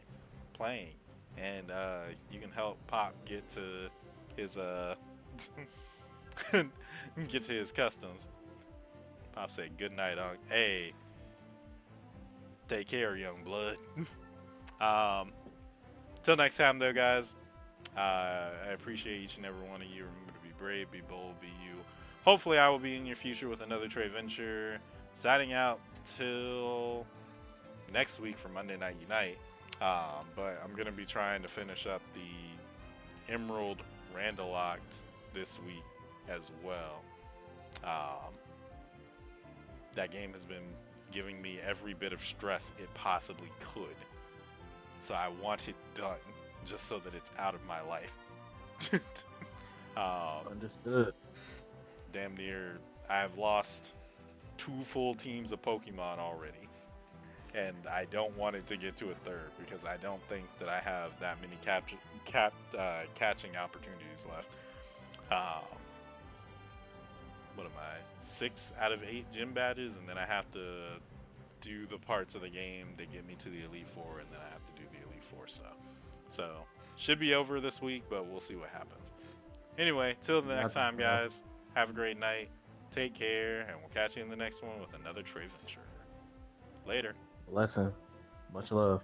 playing. And you can help Pop get to his get to his customs. Pop said good night, Unc. Hey, take care, young blood. um, till next time though, guys. I appreciate each and every one of you. Remember to be brave, be bold, be you. Hopefully, I will be in your future with another Trey Venture. Signing out till next week for Monday Night Unite. But I'm gonna be trying to finish up the Emerald Randalocked this week as well. Um, that game has been giving me every bit of stress it possibly could. So I want it done just so that it's out of my life. um, Understood. damn near, I've lost 2 full teams of Pokemon already. And I don't want it to get to a third because I don't think that I have that many catching opportunities left. Um, what am I? 6 out of 8 gym badges, and then I have to do the parts of the game that get me to the Elite Four, and then I have to do the Elite Four stuff. So should be over this week, but we'll see what happens. Anyway, till the You next got this, time, bro. guys. Have a great night. Take care, and we'll catch you in the next one with another Trey Venture. Later. Blessing. Much love.